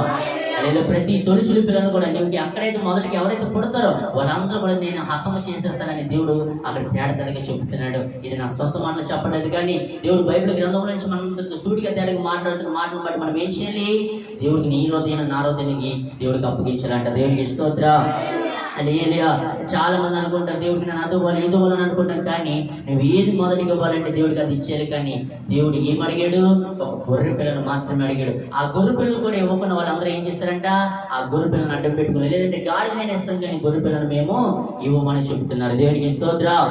లేదా ప్రతి తొలిచులి పిల్లలు కూడా నువ్వు ఎక్కడైతే మొదటికి ఎవరైతే పుడతారో వాళ్ళందరూ కూడా నేను హతము చేసేస్తానని దేవుడు అక్కడ తేడతలుగా చెబుతున్నాడు. ఇది నా సొంత మాటలు చెప్పలేదు, కానీ దేవుడు బైబిల్ గ్రంథంలో నుంచి మనం సూటిగా తేడగా మాట్లాడుతున్న మాటలు బట్టి మనం ఏం చేయాలి? దేవుడికి నీ హృదయాన్ని నా హృదయానికి దేవుడికి అప్పగించాలంట. దేవునికి స్తోత్రం. హల్లెలూయా. చాలా మంది అనుకుంటారు దేవుడికి నేను అది ఇవ్వాలి ఇది ఇవ్వాలని అనుకుంటాం, కానీ నువ్వు ఏది మొదటిగా ఇవ్వాలంటే దేవుడికి అది ఇచ్చేయాలి. కానీ దేవుడు ఏం అడిగాడు? ఒక గొర్రె పిల్లను మాత్రమే అడిగాడు. ఆ గొర్రె పిల్లలు కూడా ఇవ్వకుండా వాళ్ళందరూ ఏం చేస్తారంట? ఆ గొర్రె పిల్లను అడ్డం పెట్టుకుని, లేదంటే గాడిద నేను ఇస్తాం కానీ గొర్రె పిల్లను మేము ఇవ్వమని చెబుతున్నారు. దేవుడికి స్తోత్రం.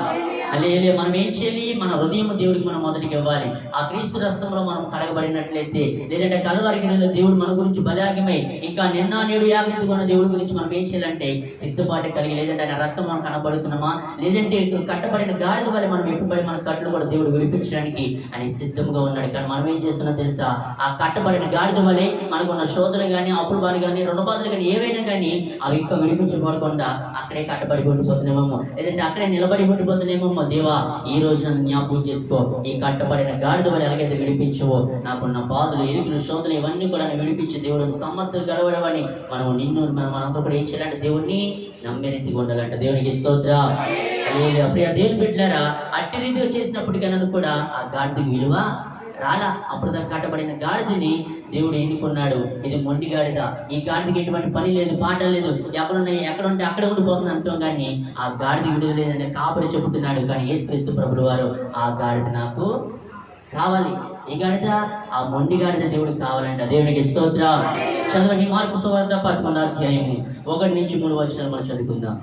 హల్లెలూయా. మనం ఏం చేయాలి? మన హృదయం దేవుడికి మనం మొదటికి ఇవ్వాలి. ఆ క్రీస్తు రక్తంలో మనం కడగబడినట్లయితే, లేదంటే కలవరిగిరిలో దేవుడు మన గురించి బలాగమై ఇంకా నిన్న నేడు యాగరీతిగా ఉన్న దేవుడి గురించి మనం ఏం చేయాలంటే సిద్ధపాటు కలిగి, లేదంటే ఆయన రక్తం మనం కనబడుతున్నామా, లేదంటే కట్టబడిన గాడిద వల్ల మనం ఎప్పుడుపడి మన కట్లు కూడా దేవుడు విడిపించడానికి ఆయన సిద్ధంగా ఉన్నాడు. కానీ మనం ఏం చేస్తున్నా తెలుసా? ఆ కట్టబడిన గాడిద వల్లే మనకున్న శోధనలు కానీ అప్పుల బాధలు కానీ రుణ బాధలు కానీ ఏవైనా కానీ అవి ఇంకా విడిపించబడకుండా అక్కడే కట్టబడి ఉండిపోతున్నామేమో, లేదంటే అక్కడే నిలబడి ఉండిపోతున్నామేమో. దేవా, ఈ రోజు నన్ను జ్ఞాపకం చేసుకో. ఈ కట్టబడిన గాడిద వల్ల ఎలాగైతే విడిపించవో నాకున్న బాధలు ఇరుకులు శోధనలు ఇవన్నీ కూడా విడిపించి దేవుడిని సమర్థులు గడవడమని మనందరూ కూడా ఏం చేయాలంటే దేవుడిని నమ్మే రీతిగా ఉండాలంట. దేవునికి స్తోత్రం. ప్రియ దేవుని బిడ్డలారా, అట్టి రీతిగా చేసినప్పటికైనా కూడా ఆ గాడిదకి విలువ రాలా. అప్పుడు దాన్ని కట్టబడిన గాడిదని దేవుడు ఎన్నుకున్నాడు. ఇది మొండి గాడిద, ఈ గాడిదకి ఎటువంటి పని లేదు, పాట లేదు, ఎక్కడ ఉంటే అక్కడ ఉండిపోతుంది అంటాం, కానీ ఆ గాడిద విడుదల లేదని కాపరి చెబుతున్నాడు. కానీ యేసుక్రీస్తు ప్రభుల వారు ఆ గాడిద నాకు కావాలి. ఈ గాడిద ఆ మొండి గాడిద దేవుడికి కావాలంట. దేవునికి స్తోత్రం. చదవండి మార్కు సువార్త 11:1-3 మనం చదువుకుందాం.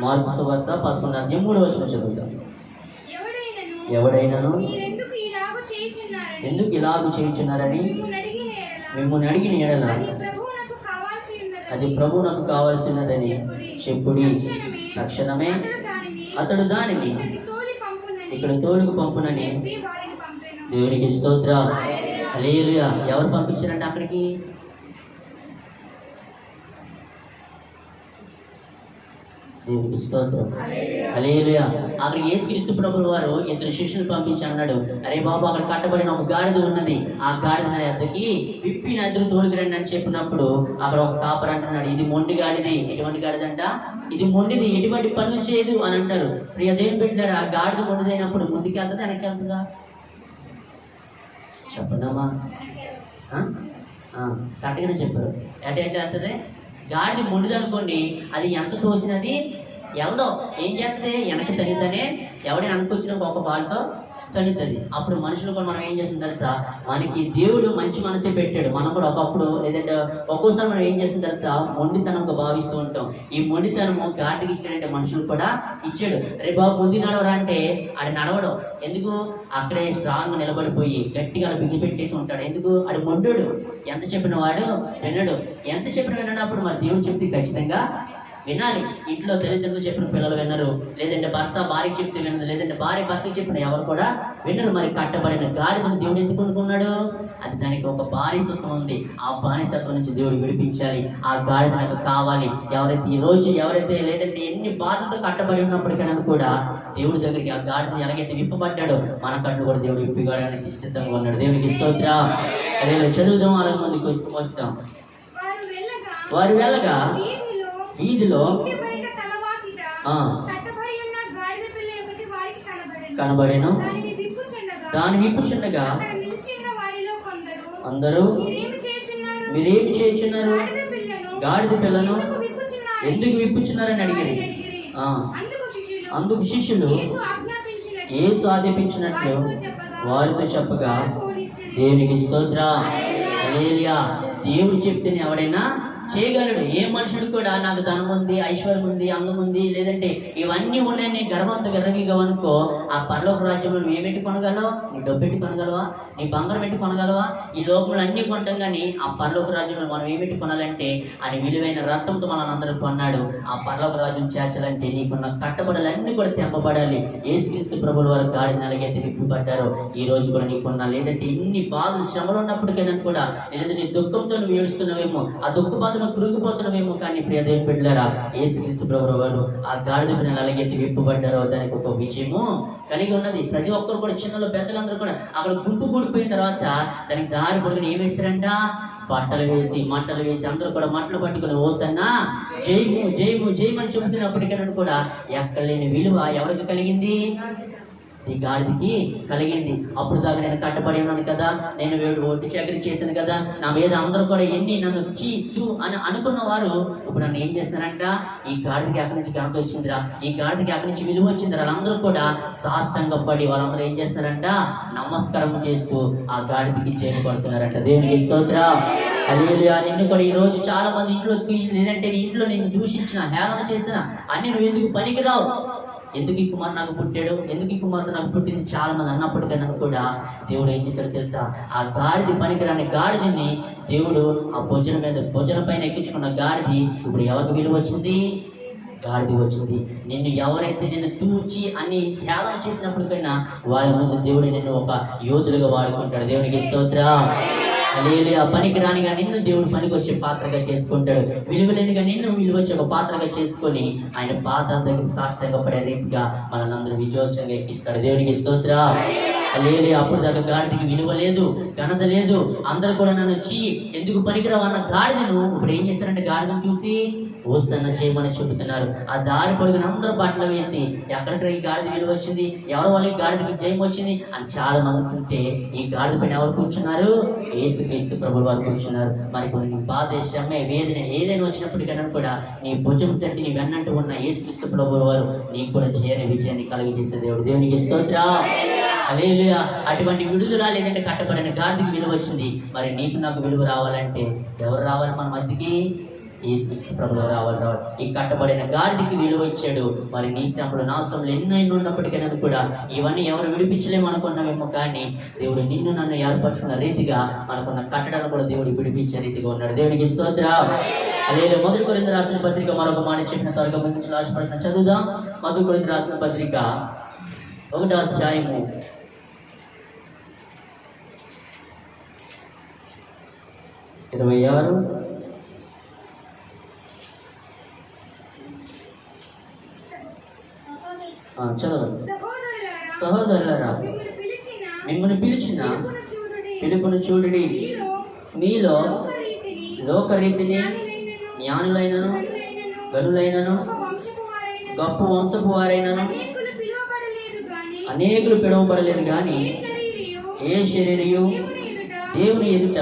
మార్కు సువార్త 11:3 చదువుతాం. ఎవడైనాను ఎందుకు ఇలాగూ చేయుచున్నారని మిమ్మల్ని అడిగిన ఎడల అది ప్రభువునకు కావాల్సినదని చెప్పుడి. తక్షణమే అతడు దానిని ఇక్కడ తోలుకు పంపునని. దేవునికి స్తోత్రం. హల్లెలూయా. ఎవరు పంపించారంటే అక్కడికి? దేవునికి స్తోత్రం. హల్లెలూయా. అక్కడికి యేసుక్రీస్తు ప్రభువు వారు 2 శిష్యులు పంపించి అన్నాడు, అరే బాబు, అక్కడ కట్టబడిన ఒక గాడిద ఉన్నది, ఆ గాడిద నా యొద్దకి విప్పి నా ఇద్దరు తోలుకురండి అని చెప్పినప్పుడు అక్కడ ఒక కాపరి అంటున్నాడు, ఇది మొండి గాడిది. ఎటువంటి గాడిదంట? ఇది మొండిది, ఎటువంటి పనులు చేయదు అని అంటారు. ప్రియ దేవుని బిడ్డలారా, ఆ గాడిద మొండిదైనప్పుడు ముందుకు వెళ్తుందా వెనక్కి వెళ్తుందా? చెప్పండమ్మా. కరెక్ట్గానే చెప్పారు. అంటే ఏం చేస్తుంది, గాడిది మొండిది అనుకోండి, అది ఎంత తోసినది వెళ్దాం, ఏం చేస్తుంది, వెనక్కి తగ్గితేనే ఎవడైనా అనుకొచ్చిన ఒక బాల్తో తగ్గుతుంది. అప్పుడు మనుషులు కూడా మనం ఏం చేస్తుంది తెలుసా, మనకి దేవుడు మంచి మనసే పెట్టాడు, మనం కూడా ఒకప్పుడు లేదంటే ఒక్కోసారి మనం ఏం చేసిన తర్వాత మొండితనంగా భావిస్తూ ఉంటాం. ఈ మొండితనము గాడికి ఇచ్చాడంటే మనుషులు కూడా ఇచ్చాడు. రేపు బాబు ముందు నడవరా అంటే ఆడు నడవడం ఎందుకు, అక్కడే స్ట్రాంగ్ నిలబడిపోయి గట్టిగా బిగి పెట్టేసి ఉంటాడు. ఎందుకు, ఆడు మొండోడు, ఎంత చెప్పిన వాడు వినడు. ఎంత చెప్పిన వినప్పుడు మరి దేవుడు చెప్తే ఖచ్చితంగా వినాలి. ఇంట్లో తల్లిదండ్రులు చెప్పిన పిల్లలు వినరు, లేదంటే భర్త భార్యకి చెప్తే వినదు, లేదంటే భార్య భర్తకి చెప్పిన ఎవరు కూడా వినరు. మరి కట్టబడిన గాడిదను దేవుడు ఎందుకు కొనుక్కున్నాడు, అది దానికి ఒక బానిసత్వం ఉంది. ఆ బానిసత్వం నుంచి దేవుడు విడిపించాలి. ఆ గాడిద నాకు కావాలి. ఎవరైతే లేదంటే ఎన్ని బాధలతో కట్టబడి ఉన్నప్పటికైనా కూడా దేవుడి దగ్గరికి ఆ గాడిద ఎలాగైతే విప్పబడ్డాడో మన కళ్ళు కూడా దేవుడు విప్పిగాడానికి సిద్ధంగా ఉన్నాడు. దేవునికి స్తోత్రం. అదే చదువుదాం, అలా ముందుకు వచ్చాం. వారు వెళ్ళగా వీధిలో కనబడేను. దాని విప్పుచుండగా అందరూ మీరేమి చేయుచున్నారు, గాడిద పిల్లను ఎందుకు విప్పుచున్నారని అడిగారు. అందుకు శిష్యులు యేసు ఆదేశించినట్లు వారితో చెప్పగా దేవునికి స్తోత్రం. హల్లెలూయా. దేవుడు చెప్తేనే ఎవడైనా చేయగలడు. ఏ మనుషుడు కూడా నాకు ధనం ఉంది, ఐశ్వర్యం ఉంది, అందం ఉంది, లేదంటే ఇవన్నీ ఉన్నాయని గర్వంతో విర్రవీగవనుకో, ఆ పరలోక రాజ్యంలో నువ్వు ఏమెట్టి కొనగలవా, నీ డబ్బు పెట్టి కొనగలవా, నీ బంగారం పెట్టి కొనగలవా? ఈ లోకంలో అన్నీ కొంటాం, కానీ ఆ పరలోక రాజ్యంలో మనం ఏమెట్టి కొనాలంటే అది విలువైన రక్తంతో మనం అందరూ కొన్నాడు. ఆ పరలోక రాజ్యం చేర్చాలంటే నీకున్న కట్టబడాలన్నీ కూడా తెంపబడాలి. యేసుక్రీస్తు ప్రభువుల వారు గాడిని ఎలాగైతే విప్పబడ్డారో ఈ రోజు కూడా నీకున్నా, లేదంటే ఇన్ని బాధలు శ్రమలు ఉన్నప్పటికైనా కూడా, లేదంటే నీ దుఃఖంతో నువ్వు ఏడుస్తున్నావేమో, ఆ దుఃఖ బాధ కృంగిపోతున్నామేమో, కానీ ప్రియ దేవుని బిడ్డలారా, యేసుక్రీస్తు ప్రభువుల వారు ఆ గాడిద పిల్లలు ఎలాగైతే విప్పబడ్డారో దానికి ఒక విజయము కలిగి ఉన్నది. ప్రతి ఒక్కరు కూడా, చిన్నలో పెద్దలందరూ కూడా అక్కడ గుంపు కూడిపోయిన తర్వాత దానికి దారి పొడుగుని ఏం వేశారంట, బట్టలు వేసి మంటలు వేసి అందరూ కూడా మంటలు పట్టుకుని హోసన్నా జయము జయము జయమని చెబుతున్నప్పటికైనా కూడా ఎక్కలేని విలువ ఎవరికి కలిగింది, ఈ గాడిదికి కలిగింది. అప్పుడు దాకా నేను కట్టబడి ఉన్నాను కదా, నేను ఒట్టి చాకరీ చేశాను కదా, నా మీద అందరూ కూడా ఎన్ని నన్ను చీతు అని అనుకున్న వారు ఇప్పుడు నన్ను ఏం చేస్తారంట, ఈ గాడిదికి అక్కడి నుంచి ఘనత వచ్చిందిరా, ఈ గాడిదికి అక్కడి నుంచి విలువ వచ్చిందిరా, వాళ్ళందరూ కూడా సాష్టంగా పడి వాళ్ళందరూ ఏం చేస్తున్నారంట, నమస్కారం చేస్తూ ఆ గాడిదికి చేరుకొడుతున్నారంట. దేవునికి స్తోత్రం. హల్లెలూయా. నిన్ను కూడా ఈ రోజు చాలా మంది ఇంట్లోకి, లేదంటే ఇంట్లో నేను దూషించిన, హేళన చేసిన, అన్ని నువ్వు ఎందుకు పనికిరావు, ఎందుకు ఈ కుమార్ నాకు పుట్టాడు, ఎందుకు ఈ కుమార్తె నాకు పుట్టింది చాలా మంది అన్నప్పటికైనా కూడా దేవుడు ఏం చేశాడు తెలుసా, ఆ గాడిది పనికిరాని గాడిదని దేవుడు ఆ భుజన పైన ఎక్కించుకున్న గాడిది ఇప్పుడు ఎవరికి విలువ వచ్చింది, గాడిది వచ్చింది. నిన్ను ఎవరైతే నిన్ను తూచి అని హేళన చేసినప్పటికైనా వారి ముందు దేవుడు నిన్ను ఒక యోధులుగా వాడుకుంటాడు. దేవునికి స్తోత్రం. హల్లెలూయా. పనికి రానిగా నిన్ను దేవుడు పనికి వచ్చే పాత్రగా చేసుకుంటాడు. విలువలేనిగా నిన్ను విలువ వచ్చే ఒక పాత్రగా చేసుకొని ఆయన పాత్ర దగ్గర సాష్టంగా పడే రీతిగా మనల్ని విజయోత్సవంగా ఎక్కిస్తాడు. దేవునికి స్తోత్రం. హల్లెలూయా. అప్పుడు దాకా గాడిదికి విలువ లేదు, ఘనత లేదు, అందరూ కూడా నన్ను ఎందుకు పనికిరావు అన్న గాడిదను ఇప్పుడు ఏం చేస్తారంటే గాడిదను చూసి హోసన్నా చేయమని చెబుతున్నారు. ఆ దారి పొడుగున అందరూ బట్టలు వేసి ఎక్కడికి ఈ గాడిద విలువ వచ్చింది, ఎవరి వాళ్ళకి గాడిదకి జయం వచ్చింది అని చాలా మంది ఉంటే ఈ గాడిద పైన ఎవరు కూర్చున్నారు, యేసుక్రీస్తు ప్రభువుల వారు కూర్చున్నారు. మరి కొన్ని బాధ, శ్రమ, వేదన ఏదైనా వచ్చినప్పటికైనా కూడా నీ భుజం తట్టి నీ వెన్నంటూ ఉన్న యేసుక్రీస్తు ప్రభువుల వారు నీకు కూడా చేయని విజయాన్ని కలుగజేసే దేవుడు. దేవునికి స్తోత్రం. హల్లెలూయా. అటువంటి విడుదల, లేదంటే కట్టబడిన గాడిదకి విలువ వచ్చింది. మరి నీకు నాకు విలువ రావాలంటే ఎవరు రావాలి మన మధ్యకి, యేసుక్రీస్తు ప్రభువులు రావాలి. ఈ కట్టబడిన గాడిదకి విలువ ఇచ్చాడు. మరి నీ శ్రమలు, నా శ్రమలు ఎన్నైనా ఉన్నప్పటికైనా కూడా ఇవన్నీ ఎవరు విడిపించలేము అనుకున్నామేమో, కానీ దేవుడు నిన్ను నన్ను ఏర్పరచుకున్న రీతిగా మనకున్న కట్టడాన్ని కూడా దేవుడు విడిపించే రీతిగా ఉన్నాడు. దేవునికి స్తోత్రం. హల్లెలూయా. మొదటి కొరింథీయులకు రాసిన పత్రిక మరొక మాట చెప్పిన త్వరగా ముగించి ఆశపడుతున్నా, చదువుదాం. మొదటి కొరింథీయులకు రాసిన పత్రిక 1వ అధ్యాయము 26 చదవండి. సహోదరులారా, మిమ్మల్ని పిలిచిన పిలుపును చూడుడి, మీలో లోకరీతిని జ్ఞానులైనను గనులైనను గొప్ప వంశపు వారైనను అనేకులు పిలువబడలేదు, కానీ ఏ శరీరయు దేవుని ఎదుట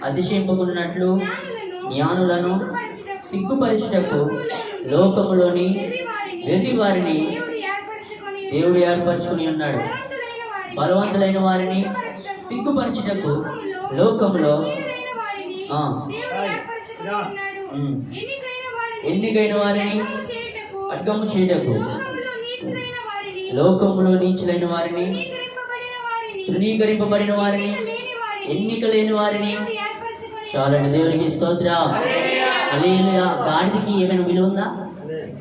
అతిశయింపకున్నట్లు జ్ఞానులను సిగ్గుపరచుటకు లోకములోని వెర్రి వారిని దేవుడు ఏర్పరచుకుని ఉన్నాడు. బలవంతులైన వారిని సిగ్గుపరచుటకు లోకములో ఎన్నికైన వారిని అడ్గము చేయటకు లోకములో నీచులైన వారిని తృణీకరింపబడిన వారిని ఎన్నిక లేని వారిని చాలండి. దేవునికి స్తోత్రం. హల్లెలూయా. గాడిదకి ఏమైనా విలువ ఉందా?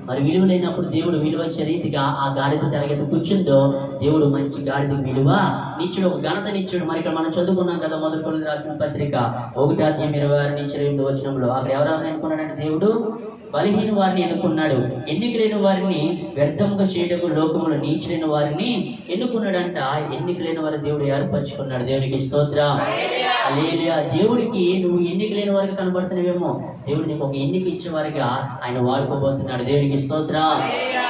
మరి విలువ లేనప్పుడు దేవుడు విలువ ఇచ్చే రీతిగా ఆ గాడిద తరగతి కూర్చుందో దేవుడు మంచి గాడిదకి విలువ నిచ్చుడు, ఒక ఘనత నిచ్చుడు. మరి ఇక్కడ మనం చదువుకున్నాం కదా, మొదటి కొరింథీయులకు రాసిన పత్రిక 1:26 వచనంలో అక్కడ ఎవరెవరిని ఎన్నుకున్నాడంటే దేవుడు బలహీన వారిని ఎన్నుకున్నాడు, ఎన్నికలేని వారిని వ్యర్థంగా చేయటకు లోకములో నీచులైన వారిని ఎన్నుకున్నాడంట. ఎన్నికలేని వారిని దేవుడు ఏర్పరచుకున్నాడు. దేవునికి స్తోత్రం. హల్లెలూయా. దేవుడికి నువ్వు ఎన్నికలేని వారికి కనబడుతున్నావేమో, దేవుడు నీకు ఒక ఎన్నిక ఇచ్చేవారిగా ఆయన వాడుకోబోతున్నాడు. దేవునికి స్తోత్రం.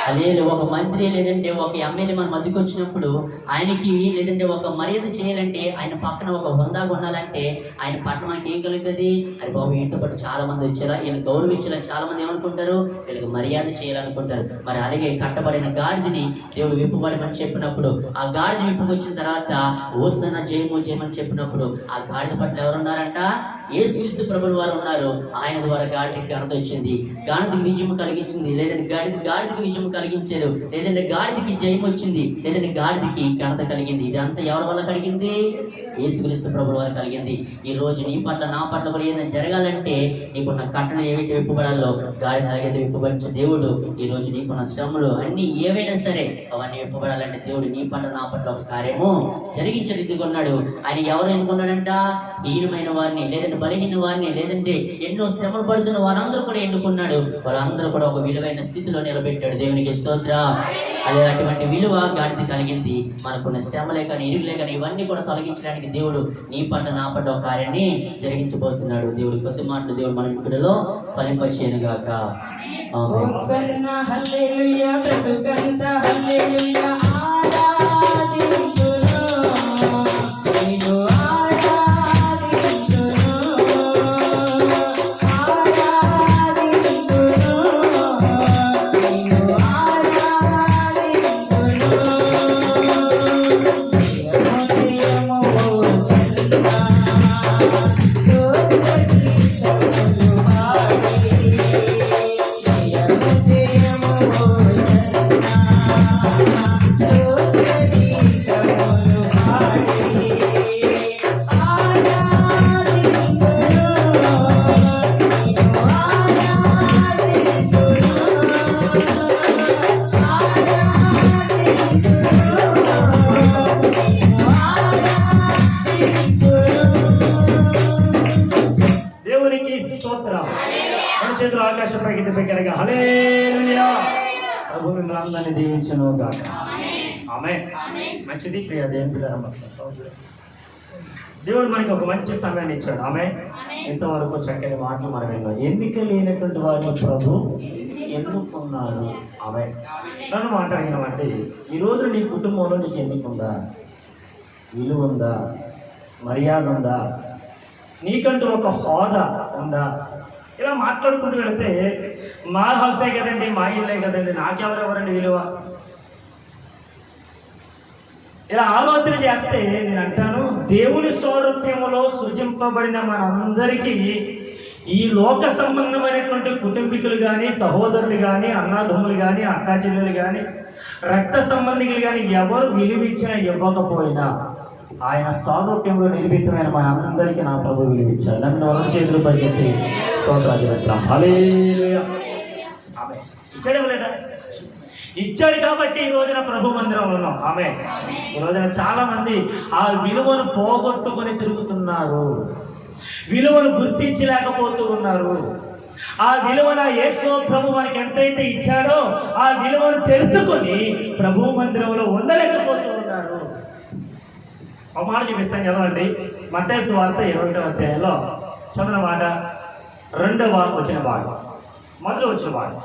హల్లెలూయా. ఒక మంత్రి లేదంటే ఒక ఎమ్మెల్యే మన మధ్యకి వచ్చినప్పుడు ఆయనకి లేదంటే ఒక మర్యాద చేయాలంటే ఆయన పక్కన ఒక హోదాగా ఉండాలంటే ఆయన పట్ల మనకి ఏం కలుగుతుంది? అది బాబు ఇంట్లో పాటు చాలా మంది వచ్చారా, ఈయన గౌరవించాలని చాలా మంది ఏమనుకుంటారు? వీళ్ళకి మర్యాద చేయాలనుకుంటారు. మరి అలాగే కట్టబడిన గాడిదని దేవుడు విప్పబడమని చెప్పినప్పుడు ఆ గాడిద విప్పుకొచ్చిన తర్వాత ఓసన జయము జయమని చెప్పినప్పుడు ఆ గాడిద పట్ల ఎవరున్నారంట? యేసుక్రీస్తు ప్రభువు వారు ఉన్నారు. ఆయన ద్వారా గాడిదకి ఘనత వచ్చింది, గాడిదకి విజయం కలిగించింది, లేదంటే గాడిదకి విజయం కలిగించారు, లేదంటే గాడిదకి జయం వచ్చింది, లేదంటే గాడిదకి ఘనత కలిగింది. ఇదంతా ఎవరి వల్ల కలిగింది? యేసుక్రీస్తు ప్రభువు వారు కలిగింది. ఈ రోజు నీ పట్ల నా పట్ల కూడా ఏదైనా జరగాలంటే నీకున్న కట్టలు ఏవైతే విప్పబడాలో గాడిద అలాగైతే విప్పబడించే దేవుడు ఈ రోజు నీకున్న శ్రమలు అన్ని ఏవైనా సరే అవన్నీ విప్పబడాలంటే దేవుడు నీ పట్ల నా పట్ల ఒక కార్యము జరిగించే రీతిగా ఉన్నాడు. ఆయన ఎవరు ఎన్నుకున్నాడంట? హీనమైన వారిని, లేదంటే బలహీన వారిని, లేదంటే ఎన్నో శ్రమలు పడుతున్న వారందరూ కూడా ఎన్నుకున్నాడు. వారందరూ కూడా ఒక విలువైన స్థితిలో నిలబెట్టాడు. దేవునికి స్తోత్రం. అదే అటువంటి విలువ గాడిద కలిగింది. మనకున్న శ్రమలే కానీ ఇరుగులే కానీ ఇవన్నీ కూడా తొలగించడానికి దేవుడు నీ పట్ల నా పట్ల ఒక కార్యాన్ని జరిగించబోతున్నాడు. దేవుడి కొద్ది మాటలు దేవుడు మన ఇక్కడలో ఫలింపచేయను గాక. ఆకాశపైకి దగ్గరగా హల్లెలూయా. ప్రభువు మిమ్మల్ని అందరినీ దీవించును గాక. ఆమేన్. మంచిది ప్రియ దేవుని పిల్లల, దేవుడు మనకి ఒక మంచి సమయాన్ని ఇచ్చాడు. ఆమేన్. ఇంతవరకు చక్కని మాటలు మనం విన్నాం. ఎన్నిక లేనటువంటి వారిని ప్రభు ఎన్నుకున్నారు. ఆమేన్. నన్ను మాట్లాడినామంటే ఈరోజు నీ కుటుంబంలో నీకు ఎన్నికుందా? విలువ ఉందా? మర్యాద ఉందా? నీకంటూ ఒక హోదా ఉందా? ఇలా మాట్లాడుకుంటూ వెళితే మా హౌసే కదండి, మా ఇల్లే కదండి, నాకెవరెవరండి విలువ? ఇలా ఆలోచన చేస్తే నేను అంటాను, దేవుని స్వరూప్యములో సృజింపబడిన మనందరికీ ఈ లోక సంబంధమైనటువంటి కుటుంబీకులు కానీ, సహోదరులు కానీ, అన్నాదమ్ములు కానీ, అక్కా చెల్లెలు కానీ, రక్త సంబంధికులు కానీ ఎవరు విలువిచ్చినా ఇవ్వకపోయినా ఆయన స్వారూప్యంలో నిర్మితమైన మన అందరికీ నా ప్రభు విలువిచ్చాడు. నన్ను ఒక చేతులు పరిగెత్తి స్తోత్రాలు చెప్తాం. హల్లెలూయా. ఆమేన్. ఇచ్చాడు లేదా? ఇచ్చాడు కాబట్టి ఈ రోజున ప్రభు మందిరంలో ఉన్నాం. ఆమేన్. ఈ రోజున చాలా మంది ఆ విలువను పోగొట్టుకొని తిరుగుతున్నారు, విలువను గుర్తించలేకపోతూ ఉన్నారు. ఆ విలువన యేసు ప్రభు మనకి ఎంతైతే ఇచ్చాడో ఆ విలువను తెలుసుకొని ప్రభు మందిరంలో ఉండలేకపోతూ ఉన్నారు. ఒక మాట చూపిస్తాను చదవండి. మత్తయి సువార్త 20వ అధ్యాయంలో చదివిన మాట 2వ వచ్చిన భాగం, మొదలు వచ్చిన భాగం.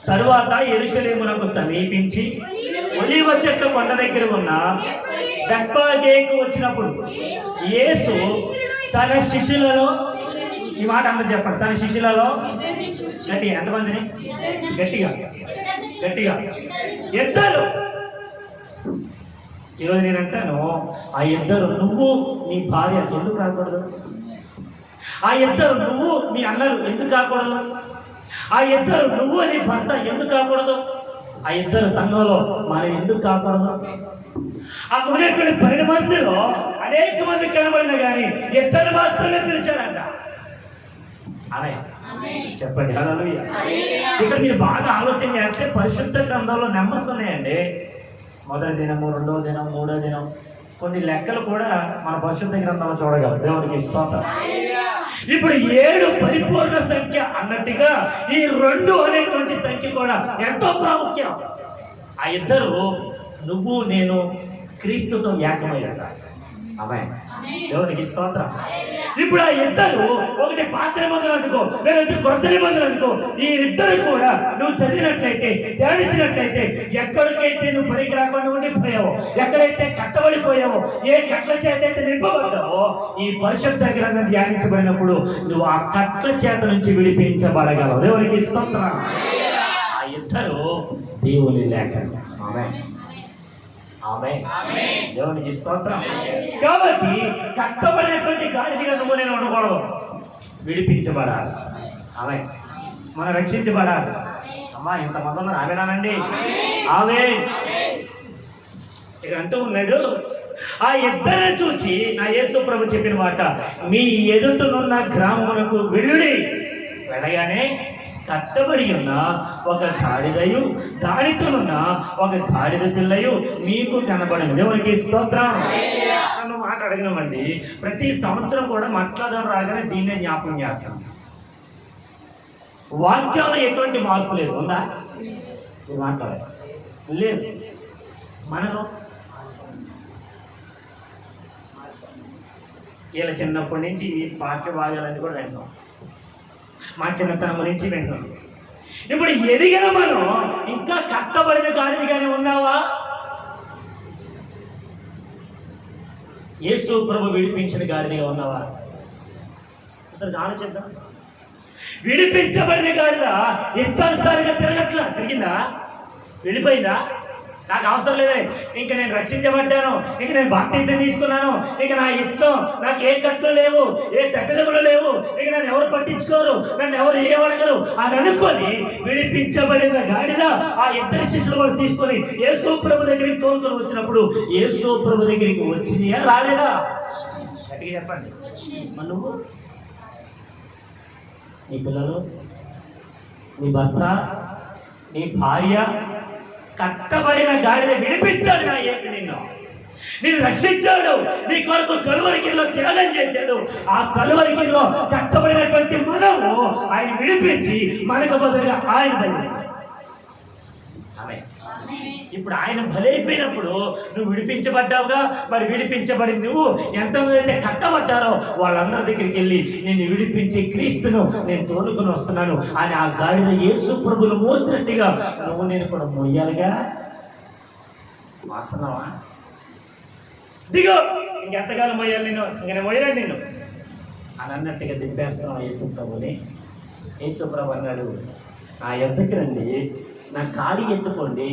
తరువాత యెరూషలేమునకు సమీపించి ఒలీవ చెట్ల కొండ దగ్గర ఉన్న బెత్ఫగేకు వచ్చినప్పుడు యేసు తన శిష్యులలో, ఈ మాట అందరూ చెప్పండి, తన శిష్యులలో ఇద్దరిని చూచి గట్టిగా, ఎంతమందిని? గట్టిగా గట్టిగా ఇద్దరు. ఈరోజు నేను అంటాను, ఆ ఇద్దరు నువ్వు నీ భార్య ఎందుకు కాకూడదు? ఆ ఇద్దరు నువ్వు నీ అన్నలు ఎందుకు కాకూడదు? ఆ ఇద్దరు నువ్వు నీ భర్త ఎందుకు కాకూడదు? ఆ ఇద్దరు సంఘంలో మనం ఎందుకు కాకూడదు? అక్కడ ఉన్నటువంటి 12 మందిలో అనేక మంది కనబడినా కానీ ఇద్దరు మాత్రమే పిలిచారంట. అనే చెప్పండి హల్లెలూయా. ఇక్కడ మీరు బాగా ఆలోచన చేస్తే పరిశుద్ధ గ్రంథంలో నెంబర్స్ ఉన్నాయండి. మొదటి దినము, రెండవ దినం, మూడో దినం, కొన్ని లెక్కలు కూడా మన పరిశుద్ధ గ్రంథంలో చూడగలం. దేవునికి స్తోత్రం. ఇప్పుడు 7 పరిపూర్ణ సంఖ్య అన్నట్టుగా ఈ 2 అనేటువంటి సంఖ్య కూడా ఎంతో ప్రాముఖ్యం. ఆ ఇద్దరు నువ్వు నేను క్రీస్తుతో ఏకమయ్యాడు. ఆమేన్. దేవునికి స్తోత్రం. ఇప్పుడు ఆ ఇద్దరు, ఒకటి పాత నిబంధనలు అనుకో, లేదంటే కొత్త నిబంధనలు అనుకో, ఈ ఇద్దరు కూడా నువ్వు చదివినట్లయితే, ధ్యానించినట్లయితే, ఎక్కడికైతే నువ్వు పనికి రాకుండా ఉండిపోయావో, ఎక్కడైతే కట్టబడిపోయావో, ఏ కట్ల చేత అయితే నింపబడ్డావో, ఈ పరిశుద్ధ గ్రంథం ధ్యానించబడినప్పుడు నువ్వు ఆ కట్ల చేత నుంచి విడిపించబడగలవు. దేవునికి స్తోత్రం. ఆ ఇద్దరు దేవుని లేఖనం. ఆమేన్. ఆమేన్. దేవునికి స్తోత్రం. కాబట్టి కట్టబడినటువంటి గాడిదగా నువ్వు నేను ఉండకూడదు, విడిపించబడాలి. ఆమేన్. మనం రక్షించబడాలి. అమ్మా ఇంతమంది ఉన్నారు, ఆమేనానండి. ఆమేన్. ఇక అంటూ ఉన్నాడు, ఆ ఇద్దరిని చూచి నా యేసు ప్రభు చెప్పిన మాట, మీ ఎదుటనున్న గ్రామమునకు వెళ్ళుడి. వెళ్ళగానే కట్టబడి ఉన్న ఒక గాడిదయు, దానితోనున్న ఒక గాడిద పిల్లయు మీకు కనబడింది. దేవునికి స్తోత్రం. నన్ను మాట అడిగినామండి, ప్రతి సంవత్సరం కూడా మాట్లాడడం రాగానే దీన్నే జ్ఞాపకం చేస్తాం. వాక్యంలో ఎటువంటి మార్పు లేదు. ఉందా? మీరు మాట్లాడారు లేదు. మనలో ఇలా చిన్నప్పటి నుంచి వాక్య భాగాలన్నీ కూడా వింటాం, మా చిన్నతనం గురించి వింటాం. ఇప్పుడు ఎదిగిన మనం ఇంకా కట్టబడిన గాడిదగానే ఉన్నావా? యేసు ప్రభు విడిపించిన గాడిదగా ఉన్నావా? అసలు ఆలోచిద్దాం. విడిపించబడిన గాడిద ఇష్టానుసారిగా తిరిగిందా? వెళ్ళిపోయిందా? నాకు అవసరం లేదే, ఇంక నేను రక్షించబడ్డాను, ఇంక నేను బాప్టిజం తీసుకున్నాను, ఇక నా ఇష్టం, నాకు ఏ కట్లు లేవు, ఏ తప్పిదములు లేవు, ఇక నన్ను ఎవరు పట్టించుకోరు, నన్ను ఎవరు ఏమడగరు అని అనుకొని విడిపించబడిన గాడిద ఆ ఇద్దరు శిష్యులు కూడా తీసుకొని యేసు ప్రభు దగ్గరికి తోలుకొని వచ్చినప్పుడు యేసు ప్రభు దగ్గరికి వచ్చినాయా రాలేదా? గట్టిగా చెప్పండి. మరి నువ్వు, నీ పిల్లలు, నీ భర్త, నీ భార్య కట్టబడిన గాడిద విడిపించాడు నా యేసు. నిన్ను రక్షించాడు, నీ కొరకు కలువరిగిరిలో త్యాగం చేశాడు. ఆ కలువరిగిరిలో కట్టబడినటువంటి మనము ఆయన విడిపించి మనకు బదులుగా ఆయన బలి. ఇప్పుడు ఆయన బలైపోయినప్పుడు నువ్వు విడిపించబడ్డావుగా, మరి విడిపించబడి నువ్వు ఎంతమంది అయితే కట్టబడ్డారో వాళ్ళందరి దగ్గరికి వెళ్ళి నేను విడిపించే క్రీస్తును నేను తోలుకొని వస్తున్నాను అని ఆ గాడిద యేసు ప్రభువును మోసినట్టుగా నువ్వు నేను కూడా మోయాలిగా. మోస్తున్నావా? దిగో, ఇంకెంతకాలం మోయాలి నేను, ఇంక నేను మోయలేను నేను అని అన్నట్టుగా దింపేస్తున్నావు యేసు ప్రభుని. యేసు ప్రభు అన్నాడు, నా యొద్దకి రండి, నా కాడి ఎత్తుకోండి,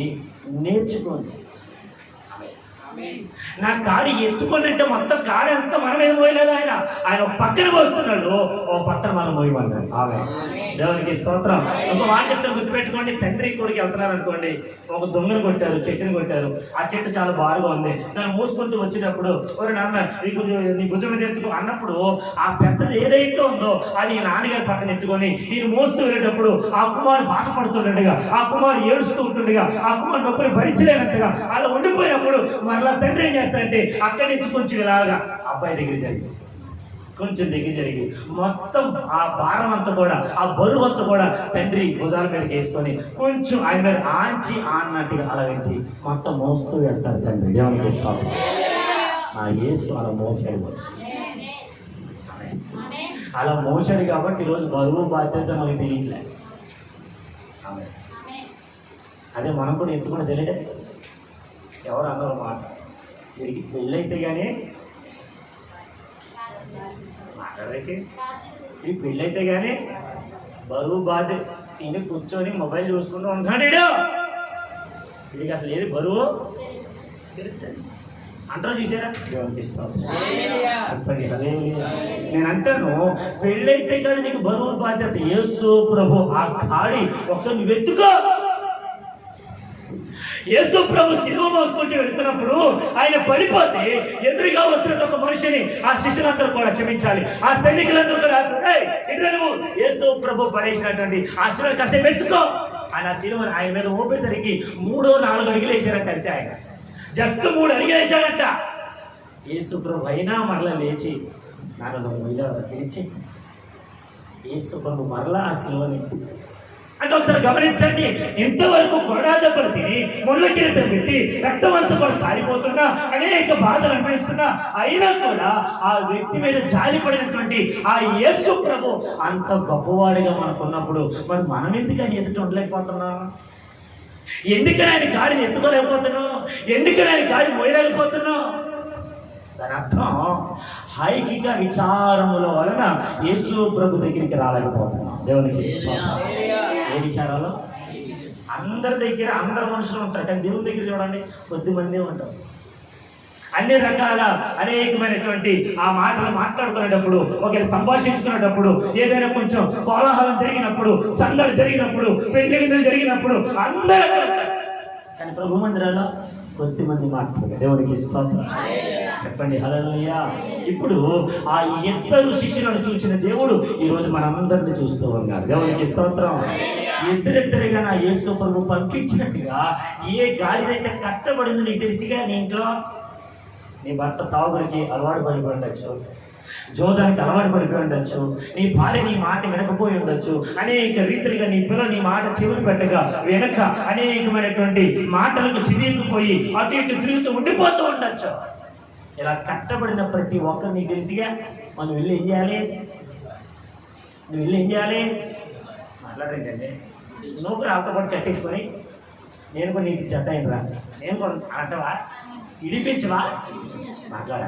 నేర్చుకోండి. నా కాడి ఎత్తుకోండి అంటే మొత్తం కాడి అంతా మన మీద మోయలేదు. ఆయన ఒక పక్కన పోస్తున్నాడు, ఓ పక్కన మనం మోయమన్నాడు. దేవునికి స్తోత్రం. ఒక మాట చెప్తాను, గుర్తుపెట్టుకోండి. తండ్రి కొడుకు వెళ్తున్నారు అనుకోండి, ఒక దొంగను కొట్టారు, చెట్టుని కొట్టారు. ఆ చెట్టు చాలా బారుగా ఉంది, దాన్ని మోసుకుంటూ వచ్చేటప్పుడు ఒక నాన్న నీ భుజం మీద ఎత్తుకో అన్నప్పుడు ఆ పెద్దది ఏదైతే ఉందో అది ఈ నాన్నగారి పక్కన ఎత్తుకొని ఈయన మోస్తూ వెళ్ళేటప్పుడు ఆ కుమారు బాధపడుతుండగా, ఆ కుమారు ఏడుస్తూ ఉంటుండగా, ఆ కుమారు నొప్పిని భరించలేనట్టుగా అలా ఉండిపోయినప్పుడు మరలా తండ్రి ఏం చేస్తాడంటే అక్కడి నుంచి కొంచెం ఇలాగా అబ్బాయి దగ్గర జరిగి కొంచెం దగ్గర జరిగి మొత్తం ఆ భారం అంతా కూడా, ఆ బరువు అంతా కూడా తండ్రి భుజాల మీదకి వేసుకొని కొంచెం ఆయన మీద ఆంచి ఆన్నట్టుగా అలా పెట్టి మొత్తం మోస్తూ వెళ్తారు తండ్రి. దేవునికి స్తోత్రం. నా యేసు అలా మోసాడు. అలా మోసాడు కాబట్టి ఈరోజు బరువు బాధ్యత మనకు తెలియట్లే. అదే మనం కూడా ఎత్తుకుని తెలియదే. ఎవరు అన్నారు మాట, వీరికి పెళ్ళైతే కానీ మాట్లాడకి ఈ పెళ్ళైతే కానీ బరువు బాధ తిని కూర్చొని మొబైల్ చూసుకుంటూ ఉంటున్నాడు వీడికి అసలు ఏది బరువు తెలుస్తుంది అంటారు చూసారా చెప్పండి నేను అంటాను పెళ్ళైతే కానీ నీకు బరువు బాధ్యత యేసు ప్రభు ఆ కాడి ఒకసారి నువ్వు ఎత్తుకో. యేసు ప్రభు సిలువ మోసుకుంటూ వెళ్తున్నప్పుడు ఆయన పడిపోతే ఎదురుగా వస్తున్న ఒక మనిషిని ఆ శిష్యులందరూ కూడా క్షమించాలి, ఆ సైనికులందరూ కూడా ఇట్లా నువ్వు యేసు ప్రభు పడేసినటువంటి ఆ శిలువ కాసేపు ఎత్తుకో ఆయన ఆ శిలువను ఆయన మీద ఊపేసరికి 3-4 అడుగులు వేసారంట. అంతే ఆయన జస్ట్ 3 అడుగులు వేసాడంట. యేసు ప్రభు అయినా మరలా లేచి నన్ను ఇలా పిలిచి యేసు ప్రభు మరలా ఆ శిలువని అంటే ఒకసారి గమనించండి. ఇంతవరకు కొరడా దెబ్బలు తిని ముళ్ళ కిరీటం పెట్టి రక్తమంతా కూడా కాలిపోతున్నా అనేక బాధలు అనిపిస్తున్నా అయినా కూడా ఆ వ్యక్తి మీద జాలిపడినటువంటి ఆ యేసు ప్రభు అంత గొప్పవాడిగా మనకున్నప్పుడు మరి మనం ఎందుకని ఎదుట ఉండలేకపోతున్నాం? ఎందుకని ఆయన గాడిని ఎత్తుకోలేకపోతున్నాం? ఎందుకని ఆయన గాడి మోయలేకపోతున్నాం? దాని అర్థం హైకిక విచారముల వలన యేసు ప్రభు దగ్గరికి రాలేకపోతున్నాం. దేవునికి ఏ విచారాలు? అందరి దగ్గర అందరు మనుషులు ఉంటారు, కానీ దేవుని దగ్గర చూడండి కొద్దిమంది ఉంటారు. అన్ని రకాల అనేకమైనటువంటి ఆ మాటలు మాట్లాడుకునేటప్పుడు ఒకరి సంభాషించుకునేటప్పుడు ఏదైనా కొంచెం కోలాహలం జరిగినప్పుడు సందడి జరిగినప్పుడు పెళ్లి జరిగినప్పుడు అందరూ కానీ ప్రభు మందిరాల్లో కొద్దిమంది మాత్రమే. దేవునికి స్తోత్రం చెప్పండి హల్లెలూయా. ఇప్పుడు ఆ ఇద్దరు శిష్యులను చూసిన దేవుడు ఈరోజు మనందరినీ చూస్తూ ఉన్నారు. దేవునికి స్తోత్రం. ఇద్దరిద్దరిగా నా యేసు ప్రభు పంపించినట్టుగా ఏ గాలిదైతే కట్టబడిందో నీకు తెలిసిగా నీ ఇంట్లో నీ భర్త తాగుడికి అలవాటు పడిపోయి ఉండొచ్చు, జోదానికి అలవాటు పడిపోయి ఉండొచ్చు, నీ భార్య నీ మాట వినకపోయి ఉండొచ్చు, అనేక రీతిలుగా నీ పిల్లలు నీ మాట చెవులు పెట్టగా వెనక అనేకమైనటువంటి మాటలకు చిరిగిపోయి అటు ఇటు తిరుగుతూ ఉండిపోతూ ఉండొచ్చు. ఇలా కట్టబడిన ప్రతి ఒక్కరు నీకు తెలిసిగా మనం వెళ్ళి ఏం చేయాలి? నువ్వు వెళ్ళి ఏం చేయాలి? మాట్లాడేంటండి నువ్వు కూడా ఆతో పాటు కట్టేసుకొని నేను కూడా నీకు జత అయినరా, నేను కూడా అంటవా? ఇడిపించవా? మాట్లాడ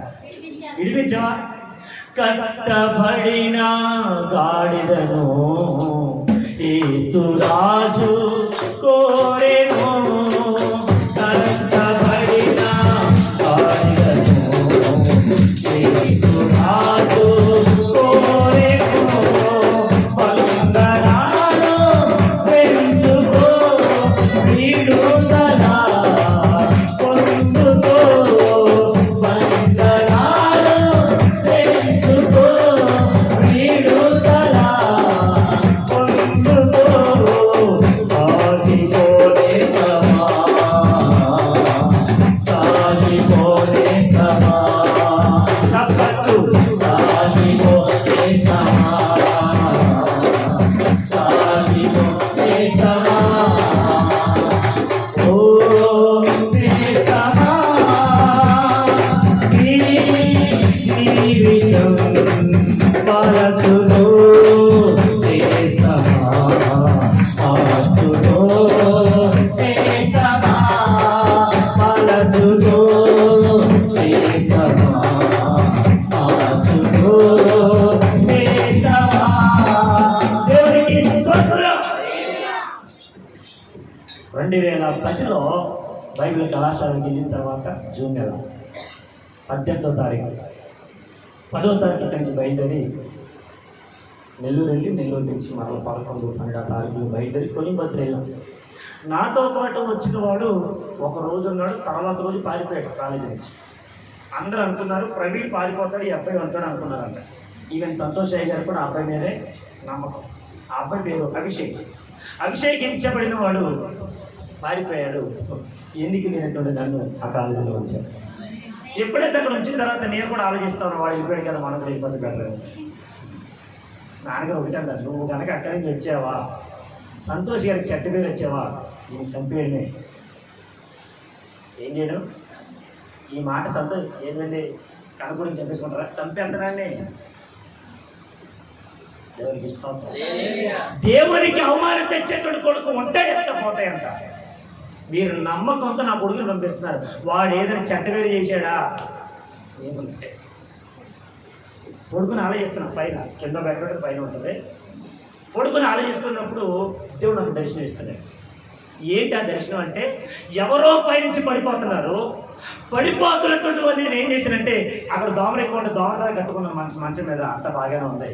ఇడిపించవా? కట్టబడిన గాడిదను యేసురాజు కోరెను, కట్టబడిన గాడిదను యేసురాజు కోరెను, బంధనాలు పెంచుకో విడుదల పొందుకో, బంధనాలు పెంచుకో విడుదల పొందుకో, సాగిపోనే సమా సాగిపోనే సమా సపత్తు సాగిపోనే సమా సాగిపోనే సమా ఓ సమా జీవితం పరచును సమా పరచును సమా పరచును సమా పరచును సమా. దేవునికి స్తోత్రం. 2010లో బైబిల్ కళాశాలకు వెళ్ళిన తర్వాత జూన్ నెల 18వ తారీఖు 10వ తారీఖు ఇక్కడి నుంచి బయలుదేరి నెల్లూరు వెళ్ళి నెల్లూరు నుంచి మరల 11, 12 తారీఖులు బయలుదేరి కొనిపత్రి వెళ్ళాం. నాతో పాటు వచ్చిన వాడు ఒక రోజు ఉన్నాడు, తర్వాత రోజు పారిపోయాడు కాలేజీ నుంచి. అందరూ అనుకున్నారు ప్రవీణ్ పారిపోతాడు, ఈ అబ్బాయి ఉంటాడు అనుకున్నారంట. ఈవెన్ సంతోష్ అయ్య గారు కూడా ఆ అబ్బాయి మీదే నమ్మకం. ఆ అబ్బాయి పేరు అభిషేక్. అభిషేకించబడిన వాడు పారిపోయాడు. ఎందుకు లేనటువంటి నన్ను ఆ కాలేజీలో ఉంచాడు. ఎప్పుడైతే అక్కడ వచ్చిన తర్వాత నేను కూడా ఆలోచిస్తాను, వాడు వెళ్ళిపోయాడు కదా, మనం కూడా ఇబ్బంది పెట్టలేదు. నాన్నగారు ఒకటే అన్నారు, నువ్వు కనుక అక్కడి నుంచి వచ్చావా, సంతోష్ గారికి చెట్టు పేరు వచ్చావా, నేను చంపేయడమే. ఏం చేయడం? ఈ మాట సంతోష్ ఏంటంటే కను గురించి చెప్పేసుకుంటారా? చంపేంతరాన్ని. దేవునికి స్తోత్రం. దేవునికి అవమానం తెచ్చేటువంటి కొడుకు ఉంటాయి ఎంత పోతాయంట. మీరు నమ్మకంతో నా కొడుకుని పంపిస్తున్నారు. వాడు ఏదైనా చెడ్డ పేరు చేశాడా? ఏమంటే పడుకుని ఆలోచిస్తున్నాను, పైన కింద బెడ్ పైన ఉంటుంది. పడుకుని ఆలోచిస్తున్నప్పుడు దేవుడు నాకు దర్శనం ఇస్తాడు. ఏంటి ఆ దర్శనం అంటే, ఎవరో పైనుంచి పడిపోతున్నారు. పడిపోతున్నటువంటి వాడిని నేను ఏం చేశానంటే, అక్కడ దోమలు ఎక్కువ ఉంటే దోమల దగ్గర కట్టుకున్నాను మంచం మీద, అంత బాగానే ఉంది.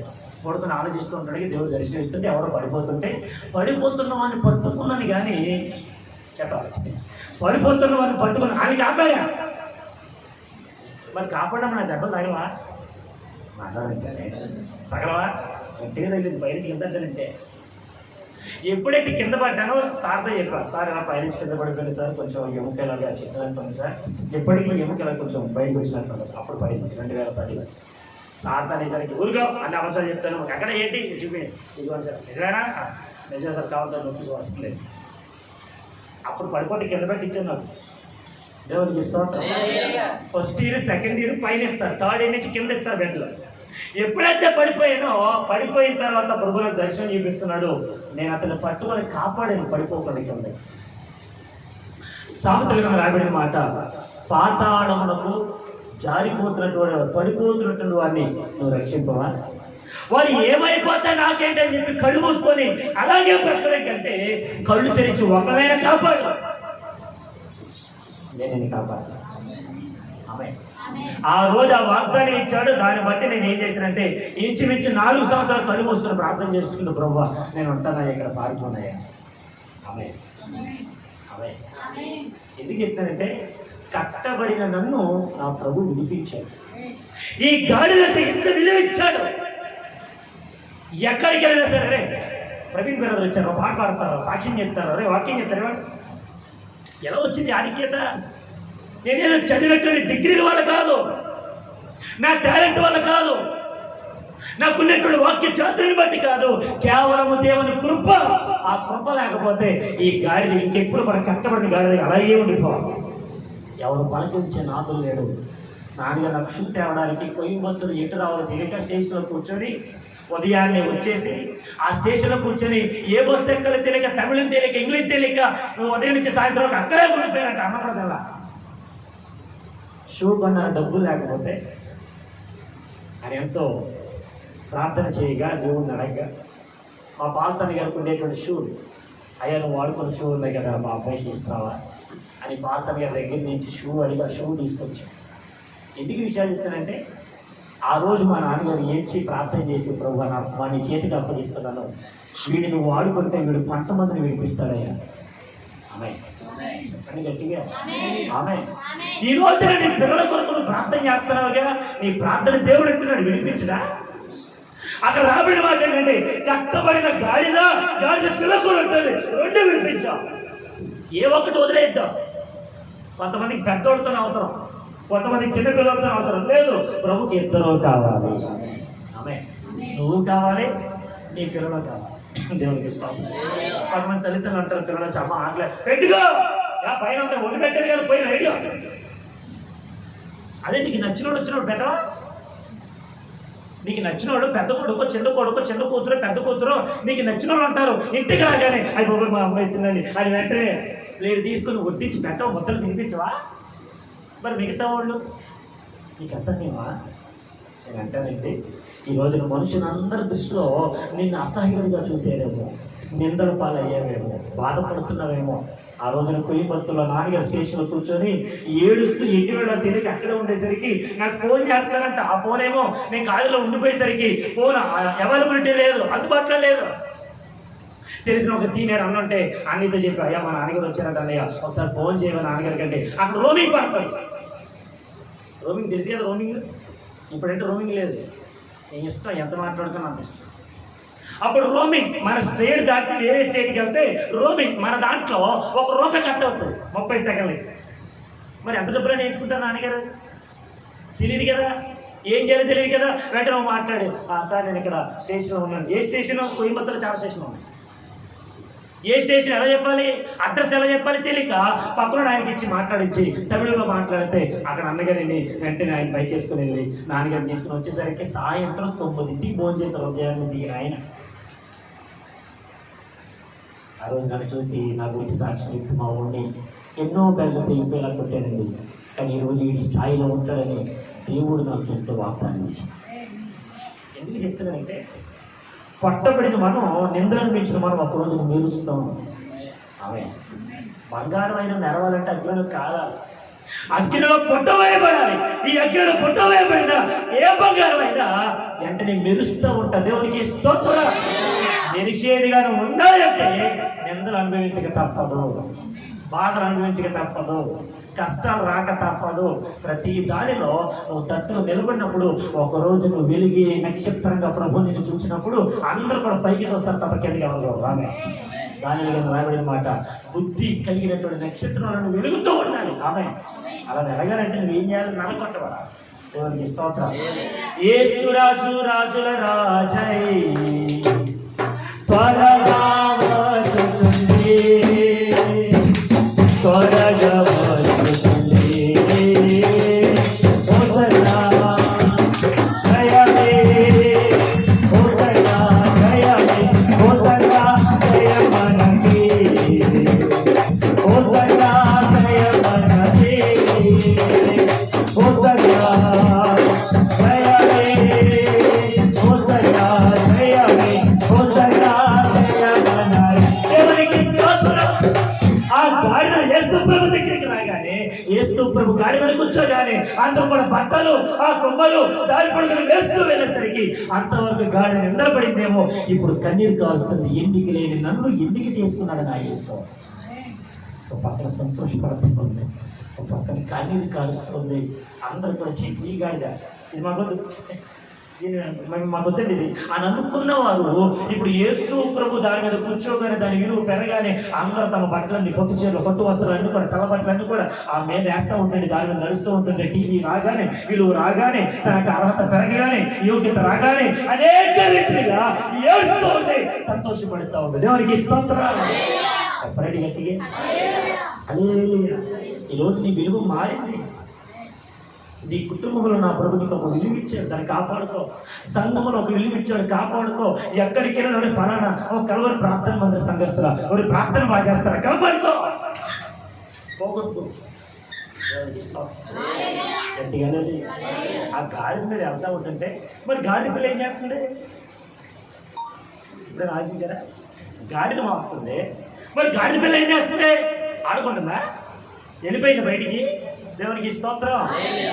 పడుకుని ఆలోచిస్తూ ఉంటాడు, దేవుడు దర్శనం ఇస్తుంటే ఎవరో పడిపోతుంటే పడిపోతున్న వాడిని పట్టుకున్నాను. కానీ చెప్పాలి, పడిపోతున్న వాడిని పట్టుకుని ఆయన కాపాడా. మరి కాపాడడం నా దెబ్బలు తగలవా? మాట్లాడంటే తగలవా? గట్టిగా తగిలింది పైనుంచి కింద అంటే. ఎప్పుడైతే కింద పడ్డానో సార్తో చెప్పా, సార్ ఇలా పైనుంచి కింద పడిపోయింది సార్, కొంచెం ఎముకలాగా చిట్టాలనుకోండి సార్, ఎప్పటికీ ఎముకలా కొంచెం బయటకు వచ్చినట్టు. అప్పుడు పడింది 2010. సార్తో అనేసరికి ఊరుగా అన్ని అవసరాలు చెప్తాను. ఎక్కడ ఏంటి చూపి, ఇదిగోండి సార్, నిజమేనా? నిజమే సార్, కావాలి సార్, నొప్పి చూడలేదు. అప్పుడు పడిపోతే కింద పెట్టి ఇచ్చాను నాకు. దేవునికి స్తోత్రం. ఫస్ట్ ఇయర్, సెకండ్ ఇయర్ పైన ఇస్తారు, థర్డ్ ఇయర్ నుంచి కింద ఇస్తారు బెడ్లో. ఎప్పుడైతే పడిపోయానో, పడిపోయిన తర్వాత ప్రభువులకు దర్శనం చూపిస్తున్నాడు. నేను అతను పట్టుకొని కాపాడాను, పడిపోకుండా కింద. సామెతలుగా రాబడిన మాట, పాతాళమునకు జారిపోతున్నటువంటి పడిపోతున్నటువంటి వాడిని నువ్వు రక్షింపవా? వాడు ఏమైపోతే నాకేంటని చెప్పి కళ్ళు మూసుకొని అలాగే బ్రతకడం కంటే కళ్ళు తెరిచి ఒకవేళ కాపాడు, నేను కాపాడు. ఆమె ఆ రోజు ఆ వాగ్దానం ఇచ్చాడు. దాన్ని బట్టి నేను ఏం చేశానంటే, ఇంచుమించు 4 సంవత్సరాలు కళ్ళు మూసుకుని ప్రార్థన చేసుకుంటూ, ప్రభువా నేను ఉంటానా, ఇక్కడ పారిపోనాయా. ఆమె ఆమె ఎందుకు చెప్తానంటే, కట్టబడిన నన్ను నా ప్రభు విడిపించాడు. ఈ గాడిదకి ఎంత విలువ ఇచ్చాడు. ఎక్కడికి వెళ్ళినా సరే, ప్రవీణ్ బ్రదర్ వచ్చారు, పాట పాడతారు, సాక్ష్యం చెప్తారు, అరే వాక్యం చెప్తారు. ఎలా వచ్చింది ఆధిక్యత? నేనేదో చదివినటువంటి డిగ్రీల వల్ల కాదు, నా టాలెంట్ వల్ల కాదు, నాకున్నటువంటి వాక్య చాతుర్యం బట్టి కాదు, కేవలము దేవుని కృప. ఆ కృప లేకపోతే ఈ గాడిద ఇంకెప్పుడు మనం కష్టపడిన గాడిద అలాగే ఉండిపోవాలి. ఎవరు పలకించే నాదులు లేడు. నాన్నగా లక్ష్యం తేవడానికి కోయంబత్తూరు ఎటు రావాలో తెలియక స్టేషన్లో కూర్చొని ఉదయాన్నే వచ్చేసి ఆ స్టేషన్లో కూర్చొని ఏ బస్సు ఎక్కలు తెలియక, తమిళం తెలియక, ఇంగ్లీష్ తెలియక ఉదయం నుంచి సాయంత్రం అక్కడే ఉండిపోయినట్టు అన్నపడదల్లా. షూ కొన్న డబ్బులు లేకపోతే ఆయన ఎంతో ప్రార్థన చేయగా, దేవుడిని అడగగా, మా పాల్సాని గారికి ఉండేటువంటి షూ, అయ్యా నువ్వు వాడుకున్న షూ ఉన్నాయి కదా, మా అబ్బాయికి ఇస్తావా అని పాల్సాని గారి దగ్గర నుంచి షూ అడిగి ఆ షూ తీసుకొచ్చాను. ఎందుకు విషయాలు చెప్తానంటే, ఆ రోజు మా నాన్నగారు ఏడ్చి ప్రార్థన చేసి, ప్రభు వాడిని చేతికి అప్పగిస్తున్నాను, వీడిని నువ్వు వాడుకుంటే వీడు 10 మందిని విడిపిస్తాడయ్యా. ఆమె చెప్పండి గట్టిగా, ఆమె. ఈ రోజు నీ పిల్లల కొరకు నువ్వు ప్రార్థన చేస్తున్నావుగా, నీ ప్రార్థన దేవుడు అంటున్నాడు, విడిపించడా? అక్కడ రాబడిన మాట ఏంటంటే, కట్టబడిన గాడిద పిల్ల కూడా ఉంటుంది, 2 విడిపించావు. ఏ ఒక్కటి వదిలేద్దాం. కొంతమందికి పెద్దోడితో అవసరం, కొంతమందికి చిన్న పిల్లలతో అవసరం లేదు. ప్రభుకి 2 కావాలి. ఆమె నువ్వు కావాలి, నీ పిల్లలు కావాలి. దేవునికి ఇష్టం. కొంతమంది తల్లిదండ్రులు అంటారు, పిల్లలు చాలా ఆగలే పెట్టుకో, పైన ఉంటే ఒడి పెట్టారు కదా, పోయిన రెడీ. అదే నీకు నచ్చినోడు వచ్చినోడు పెట్టవా? నీకు నచ్చినోడు పెద్ద కొడుకు, చిన్న కూతురు, పెద్ద కూతురు నీకు నచ్చినోడు అంటారు. ఇంటికి రాగానే అయిపోయి మా అమ్మాయి ఇచ్చిందండి అని వెంటనే ప్లేట్ తీసుకుని వడ్డించి పెట్టవు, ముద్దలు తినిపించవా? మరి మిగతా వాళ్ళు నీకు అసహ్యమా? నేను అంటానంటే, ఈ రోజున మనుషులందరి దృష్టిలో నిన్ను అసహ్యుడిగా చూసేదేమో, నిందల పాలయ్యేవేమో, బాధపడుతున్నావేమో. ఆ రోజున కోయంబత్తూరులో నాన్నగారు స్టేషన్లో కూర్చొని ఏడుస్తూ ఎట్టి వేళ తిరిగి అక్కడే ఉండేసరికి నాకు ఫోన్ చేస్తానంట. ఆ ఫోన్ ఏమో నేను కాలేజీలో ఉండిపోయేసరికి ఫోన్ అవైలబిలిటీ లేదు, అందుబాటులో లేదు. తెలిసిన ఒక సీనియర్ అన్నుంటే అన్నితో చెప్పి, అయ్యా మా నాన్నగారు వచ్చారంట అన్నయ్య, ఒకసారి ఫోన్ చేయమని నాన్నగారి కంటే. అక్కడ రోమింగ్ పడతారు. రోమింగ్ తెలిసి కదా, రోమింగ్ ఇప్పుడంటే రోమింగ్ లేదు. నీ ఇష్టం, ఎంత మాట్లాడుకున్నా అంత ఇష్టం. అప్పుడు రోమింగ్ మన స్టేట్ దాటి వేరే స్టేట్కి వెళ్తే రోమింగ్ మన దాంట్లో ₹1 కట్ అవుతుంది 30 సెకండ్లకి. మరి ఎంత డబ్బులు నేర్చుకుంటారు నాన్నగారు? తెలియదు కదా, ఏం చేయాలో తెలియదు కదా. వెంటనే మాట్లాడు, సార్ నేను ఇక్కడ స్టేషన్లో ఉన్నాను. ఏ స్టేషన్? కోయంబత్తూరులో చాలా స్టేషన్ ఉన్నాయి. ఏ స్టేషన్ ఎలా చెప్పాలి, అడ్రస్ ఎలా చెప్పాలి తెలియక పక్కన ఆయనకి ఇచ్చి మాట్లాడించి తమిళంలో మాట్లాడితే అక్కడ అన్నగారిని వెంటనే ఆయన బైక్ వేసుకుని వెళ్ళి నాన్నగారిని తీసుకుని వచ్చేసరికి సాయంత్రం 9ంటికి భోజనం చేశారు. ఉదయాన్నే దిగిన ఆయన ఆ రోజు నన్ను చూసి నా గురించి సాక్ష్యం చెప్తూ, మా ఊడిని ఎన్నో బెల్లు తెగిపోయేలా కొట్టానండి, కానీ ఈరోజు ఈ స్థాయిలో ఉంటాడని దేవుడు నాకు ఎంతో వాగ్దానం చేశాడు. ఎందుకు చెప్తున్నానంటే పట్టబడిన మనం నిందలను పెంచిన మనం ఒకరోజు మెరుస్తాం. ఆమె బంగారం అయినా మెరవాలంటే అగ్నిలో కాలాలి, అగ్నిలో పుట్టవేయబడాలి. ఈ అగ్నిలో పుట్టవేయబడిన ఏ బంగారం అయినా వెంటనే మెరుస్తూ ఉంటా. దేవునికి స్తోత్రం. మెరిసేదిగానే ఉండాలంటే నిందలు అనుభవించక తప్పదు, బాధలు అనుభవించక తప్పదు, కష్టాలు రాక తప్పదు. ప్రతి దానిలో నువ్వు తట్టును నిలబడినప్పుడు ఒకరోజు నువ్వు వెలిగే నక్షత్రంగా ప్రభు నిన్ను చూసినప్పుడు అందరూ కూడా పైకి చూస్తారు తప్ప కిందకి ఎవరు రామే. దానిలో రాబడిన మాట, బుద్ధి కలిగినటువంటి నక్షత్రాలను వెలుగుతూ ఉండాలి. ఆమె అలా వెలగాలంటే నువ్వేం చేయాలి? నలకొట్టవరా. దేవునికి స్తోత్రం. యేసు రాజు రాజుల రాజై త్వరగా వచ్చుచుండి, త్వరగా వచ్చుచుండి. హోసన్నా జయమే, హోసన్నా జయమే, హోసన్నా జయమనకి, హోసన్నా జయమనకి, హోసన్నా జయమే, హోసన్నా జయమే, హోసన్నా జయమనకి. దేవునికి స్తోత్రం. ఆ గాడిద యేసు ప్రభు దగ్గరికి రాగానే, యేసు ప్రభు గాడి మీద కూర్చోగానే అందరూ కూడా బట్టలు ఆ కొమ్మలు దారి పడుకుని వేస్తూ వెళ్ళేసరికి అంతవరకు గాడిద నిద్రపడిందేమో. ఇప్పుడు కన్నీరు కారుస్తుంది. ఎందుకు లేని నన్ను ఎందుకు చేసుకున్నాడు నా యేసు. ఒక పక్కన సంతోషపడుతుంది, ఒక పక్కన కన్నీరు కారుస్తుంది. అందరూ కూడా చెప్పి ఈ గాడిద ఇది మాకొద్దండి ఇది అని అనుకున్న వారు ఇప్పుడు యేసు ప్రభు దాని మీద కూర్చోగానే దాని విలువ పెరగానే అందరూ తమ బట్టలన్నీ పొట్టు చీరలు పొట్టు వస్త్రాలన్నీ కూడా తల బట్టలన్నీ కూడా ఆ మీద వేస్తూ ఉంటుంది, దాని మీద నడుస్తూ ఉంటుంది. టీవీ రాగానే, విలువ రాగానే, తనకు అర్హత పెరగగానే, యోగ్యత రాగానే అనేక రీతిగా ఏడుస్తూ ఉంది, సంతోషపడుతూ ఉంది. దేవునికి స్తోత్రాలు. చెప్పండి గట్టిగా హల్లెలూయా. ఈరోజు నీ విలువ మారింది. నీ కుటుంబంలో నా ప్రభు నీకు ఒక విలువ ఇచ్చాడు, దాన్ని కాపాడుకో. సంఘంలో ఒక విలువ ఇచ్చాడు, కాపాడుకో. ఎక్కడికి వెళ్ళినా పలానా కలవరి ప్రార్థన మందిర సంఘస్తురా, ఎవరి ప్రార్థన బాగా చేస్తారా, కాపాడుకో, పోగొట్టుకో. ఆ గాడి మీద వెళ్తా ఉంటుంటే మరి గాడి పిల్ల ఏం చేస్తుంది? ఇప్పుడు ఆలోచించారా? గాడిద మాస్తుంది, మరి గాడిద పిల్ల ఏం చేస్తుంది? ఆడుకుంటుందా? వెళ్ళిపోయింది బయటికి. దేవునికి స్తోత్రం.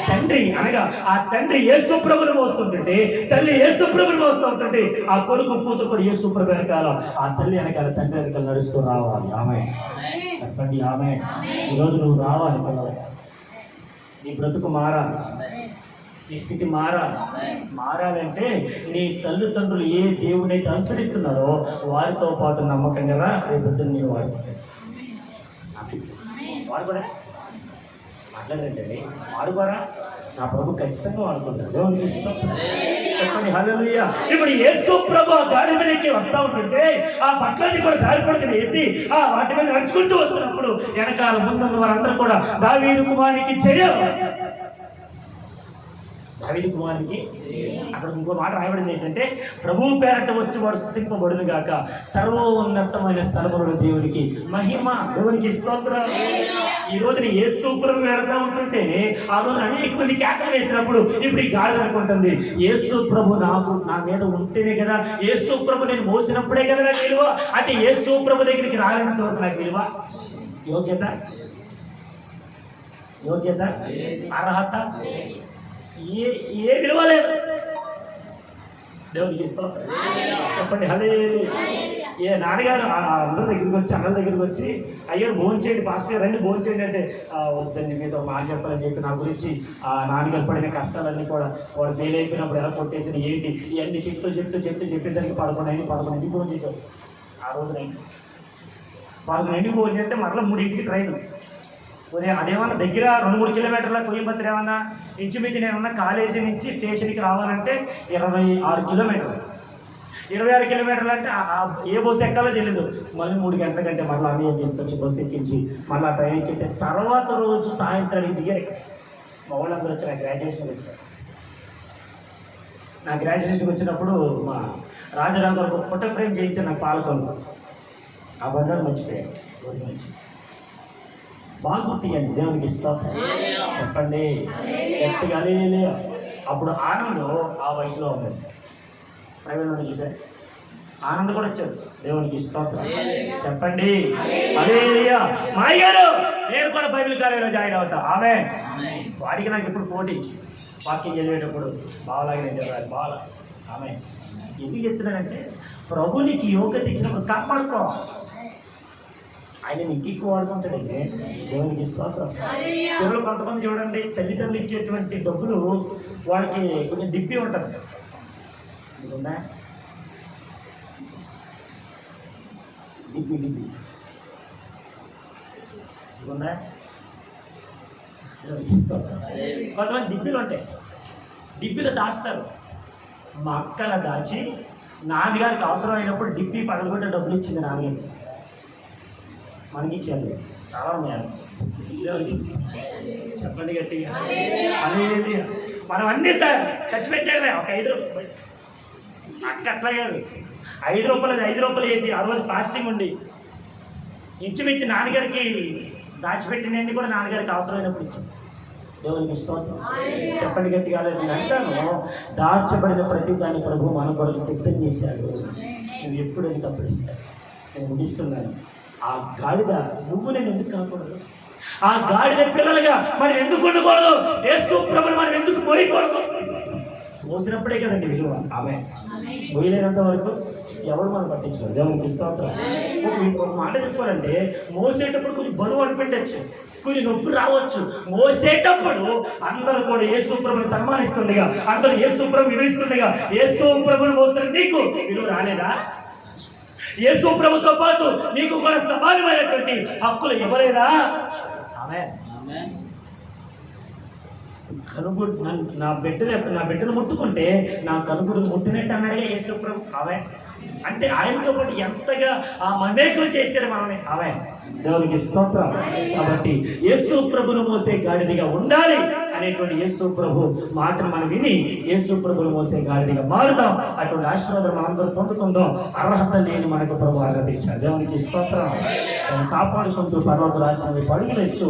తండ్రి అనగా ఆ తండ్రి యేసు ప్రభువును మోస్తుంటే, తల్లి యేసు ప్రభువును మోస్తూ ఉంటుంటే, ఆ కొడుకు కూతురు యేసు ప్రభు వెనకాల, ఆ తల్లి వెనకాల తండ్రి వెనకాల నడుస్తూ రావాలి. ఆమె చెప్పండి ఆమె. ఈరోజు నువ్వు రావాలి పిల్లలు. నీ బ్రతుకు మారాలి, నీ స్థితి మారాలి. మారాలంటే నీ తల్లిదండ్రులు ఏ దేవుడైతే అనుసరిస్తున్నారో వారితో పాటు నమ్మకం కదా రేపు నేను వాడుకుంటాను. వాడుకోరా మాట్లాడండి, వాడుకోరా. నా ప్రభు ఖచ్చితంగా వాడుకుంటాడు. దేవునికి ఇష్టం. చెప్పండి హల్లెలూయా. ఇప్పుడు యేసు ప్రభు గాడి మీదకి వస్తూ ఉంటుంటే ఆ బట్టలన్నీ కూడా దారి పడుకుని వేసి ఆ వాటి మీద నడుచుకుంటూ వస్తున్నప్పుడు వెనకాల ముందున్న వారందరూ కూడా దావీదు కుమారునికి చెయ్యరు, దావీదు కుమారునికి. అక్కడ ఇంకో మాట రాయబడింది ఏంటంటే, ప్రభువు పేరట వచ్చి వాడు స్తుతింపబడును గాక, సర్వోన్నతమైన స్థలములో దేవునికి మహిమ. దేవునికి స్తోత్రం. ఈ రోజున యేసు ప్రభు వెళ్తా ఉంటుంటే ఆ రోజు అనేక మంది కేకలు వేసినప్పుడు ఇప్పుడు ఈ గాడి అనుకుంటుంది, యేసు ప్రభు నా మీద ఉంటేనే కదా, యేసు ప్రభు నేను మోసినప్పుడే కదా నాకు విలువ. అంటే యేసు ప్రభు దగ్గరికి రాలేనంత వరకు నాకు విలువ, యోగ్యత, అర్హత ఏ విలువ లేదు. దేవునికి ఇస్తాం. చెప్పండి హల్లెలూయా. ఏ నాన్నగారు అందరి దగ్గరికి వచ్చి, అన్నల దగ్గరికి వచ్చి, అయ్యో భోజనం చేయండి, పాస్టర్ రండి భోజనం చేయండి అంటే, వద్దండి మీతో మాట చెప్పాలని చెప్పి నా గురించి ఆ నాన్నగారు పడిన కష్టాలన్నీ కూడా వాడు ఫెయిల్ అయిపోయినప్పుడు ఎలా కొట్టేసిన ఏంటి ఇవన్నీ చెప్పేసరికి 11 భోజనం చేశారు. ఆ రోజు 11 భోజనం చేస్తే మరలా 3 ట్రైన్. అదేమన్నా దగ్గర 2-3 కిలోమీటర్ల కోయంబత్తూరు ఏమన్నా ఇంచుమించు నేనున్న కాలేజీ నుంచి స్టేషన్కి రావాలంటే 26 కిలోమీటర్లు. 26 కిలోమీటర్లు అంటే ఏ బస్సు ఎక్కాలో తెలియదు. మళ్ళీ 3 గంటల కంటే మళ్ళీ అన్నీ తీసుకొచ్చి బస్సు ఎక్కించి మళ్ళీ ఆ ట్రైన్ ఎక్కితే తర్వాత రోజు సాయంత్రానికి దిగారు. మా వాళ్ళందరూ వచ్చి నా గ్రాడ్యుయేషన్కి వచ్చారు. నా గ్రాడ్యుయేషన్కి వచ్చినప్పుడు మా రాజరామ్ గారు ఒక ఫోటో ఫ్రేమ్ చేయించారు నాకు పాలకొల్లు. ఆ బండారు మర్చిపోయారు. మంచి బాగా గుర్తియండి. దేవునికి ఇస్తాం. చెప్పండి గట్టిగా. అప్పుడు ఆనందం ఆ వయసులో ఉంది. ప్రైవేట్ చూసారు, ఆనంద్ కూడా వచ్చారు. దేవునికి స్తోత్రం చెప్పండి. హల్లెలూయా. మాయ గారు నేను కూడా బైబిల్ కాలేజీలో జాయిన్ అవుతా. ఆమె వాడికి నాకు ఇప్పుడు పోటీ, వాకింగ్ చదివేటప్పుడు బావలాగా నేను చదవాలి, బాగా. ఆమె ఎందుకు చెప్తున్నానంటే ప్రభునికి యోగ్యత ఇచ్చినప్పుడు కాపాడుకో. ఆయన నీకు ఎక్కువ వాడుకుంటాడంటే దేవునికి స్తోత్రం. పిల్లలు కొంతమంది చూడండి, తల్లిదండ్రులు ఇచ్చేటువంటి డబ్బులు వాళ్ళకి కొంచెం దిప్పి ఉంటుంది. ఉందా దిప్పి దిప్పి ఉందా? కొంతమంది దిబ్బిలు ఉంటాయి, డిబ్బీలో దాస్తారు. మా అక్కల దాచి నాన్నగారికి అవసరం అయినప్పుడు డిబ్బీ పగలగొట్టే డబ్బులు ఇచ్చింది నాన్నగారికి. మనకి ఇచ్చారు చాలా ఉన్నాయి. చెప్పండి గట్టిగా. అనేది మనం అన్నీ ఖర్చు పెట్టాడు. ఒక 5 రూపాయలు అక్క అట్లా కాదు, 5 రూపాయలు వేసి ఆ రోజు ఫాస్టింగ్ ఉండి ఇంచుమించు నాన్నగారికి దాచిపెట్టినన్ని కూడా నాన్నగారికి అవసరమైనప్పుడు ఇచ్చింది. దేవునికి స్తోత్రం చెప్పండి గట్టిగా. నేను అంటాను, దాచబడిన ప్రతి దాన్ని ప్రభు మన కొరకు సిద్ధం చేశాడు. నువ్వు ఎప్పుడు అది తప్పుడు ఇస్తావు. నేను ముగిస్తున్నాను. ఆ గాడిద నువ్వు నేను ఎందుకు కాకూడదు? ఆ గాడిద పిల్లలుగా మనం ఎందుకు ఉండకూడదు? యేసు ప్రభువుని మనం ఎందుకు మోయకూడదు? మోసినప్పుడే కదండి విలువ. ఆమె మోయలేనంత వరకు ఎవరు మనం పట్టించుకోరు. దేవునికి స్తోత్రం. ఒక మాట చెప్పాలంటే మోసేటప్పుడు కొంచెం బరువు అనిపించచ్చు, కొన్ని నొప్పి రావచ్చు. మోసేటప్పుడు అందరూ కూడా యేసు ప్రభుని సన్మానిస్తుండగా, అందరూ యేసు ప్రభు వివరిస్తుండగా, యేసు ప్రభుని మోస్తున్న నీకు విలువ రాలేదా? యేసు ప్రభుతో పాటు నీకు కూడా సమానమైనటువంటి హక్కులు ఇవ్వలేదా? ఆమె కనుగుడు నా బిడ్డను ముట్టుకుంటే నా కనుగుడు ముట్టినట్టు అన్నాడుగా యేసు ప్రభు. ఆమె అంటే ఆయనతో పాటు ఎంతగా ఆ మమేకం చేశాడు మనల్ని. ఆమె దేవునికి స్తోత్రం. కాబట్టి యేసు ప్రభును మోసే గాడిదిగా ఉండాలి అనేటువంటి యేసు ప్రభు మాటను మనం విని యేసు ప్రభును మోసే గాడిదిగా మారుతాం. అటువంటి ఆశీర్వాదం మనందరూ పొందుకుందాం. అర్హత లేని మనకు ప్రభు అర్హత ఇచ్చారు. దేవునికి స్తోత్రం. కాపాడుకుంటూ పర్వత రాజ్యాన్ని పరుగులేస్తూ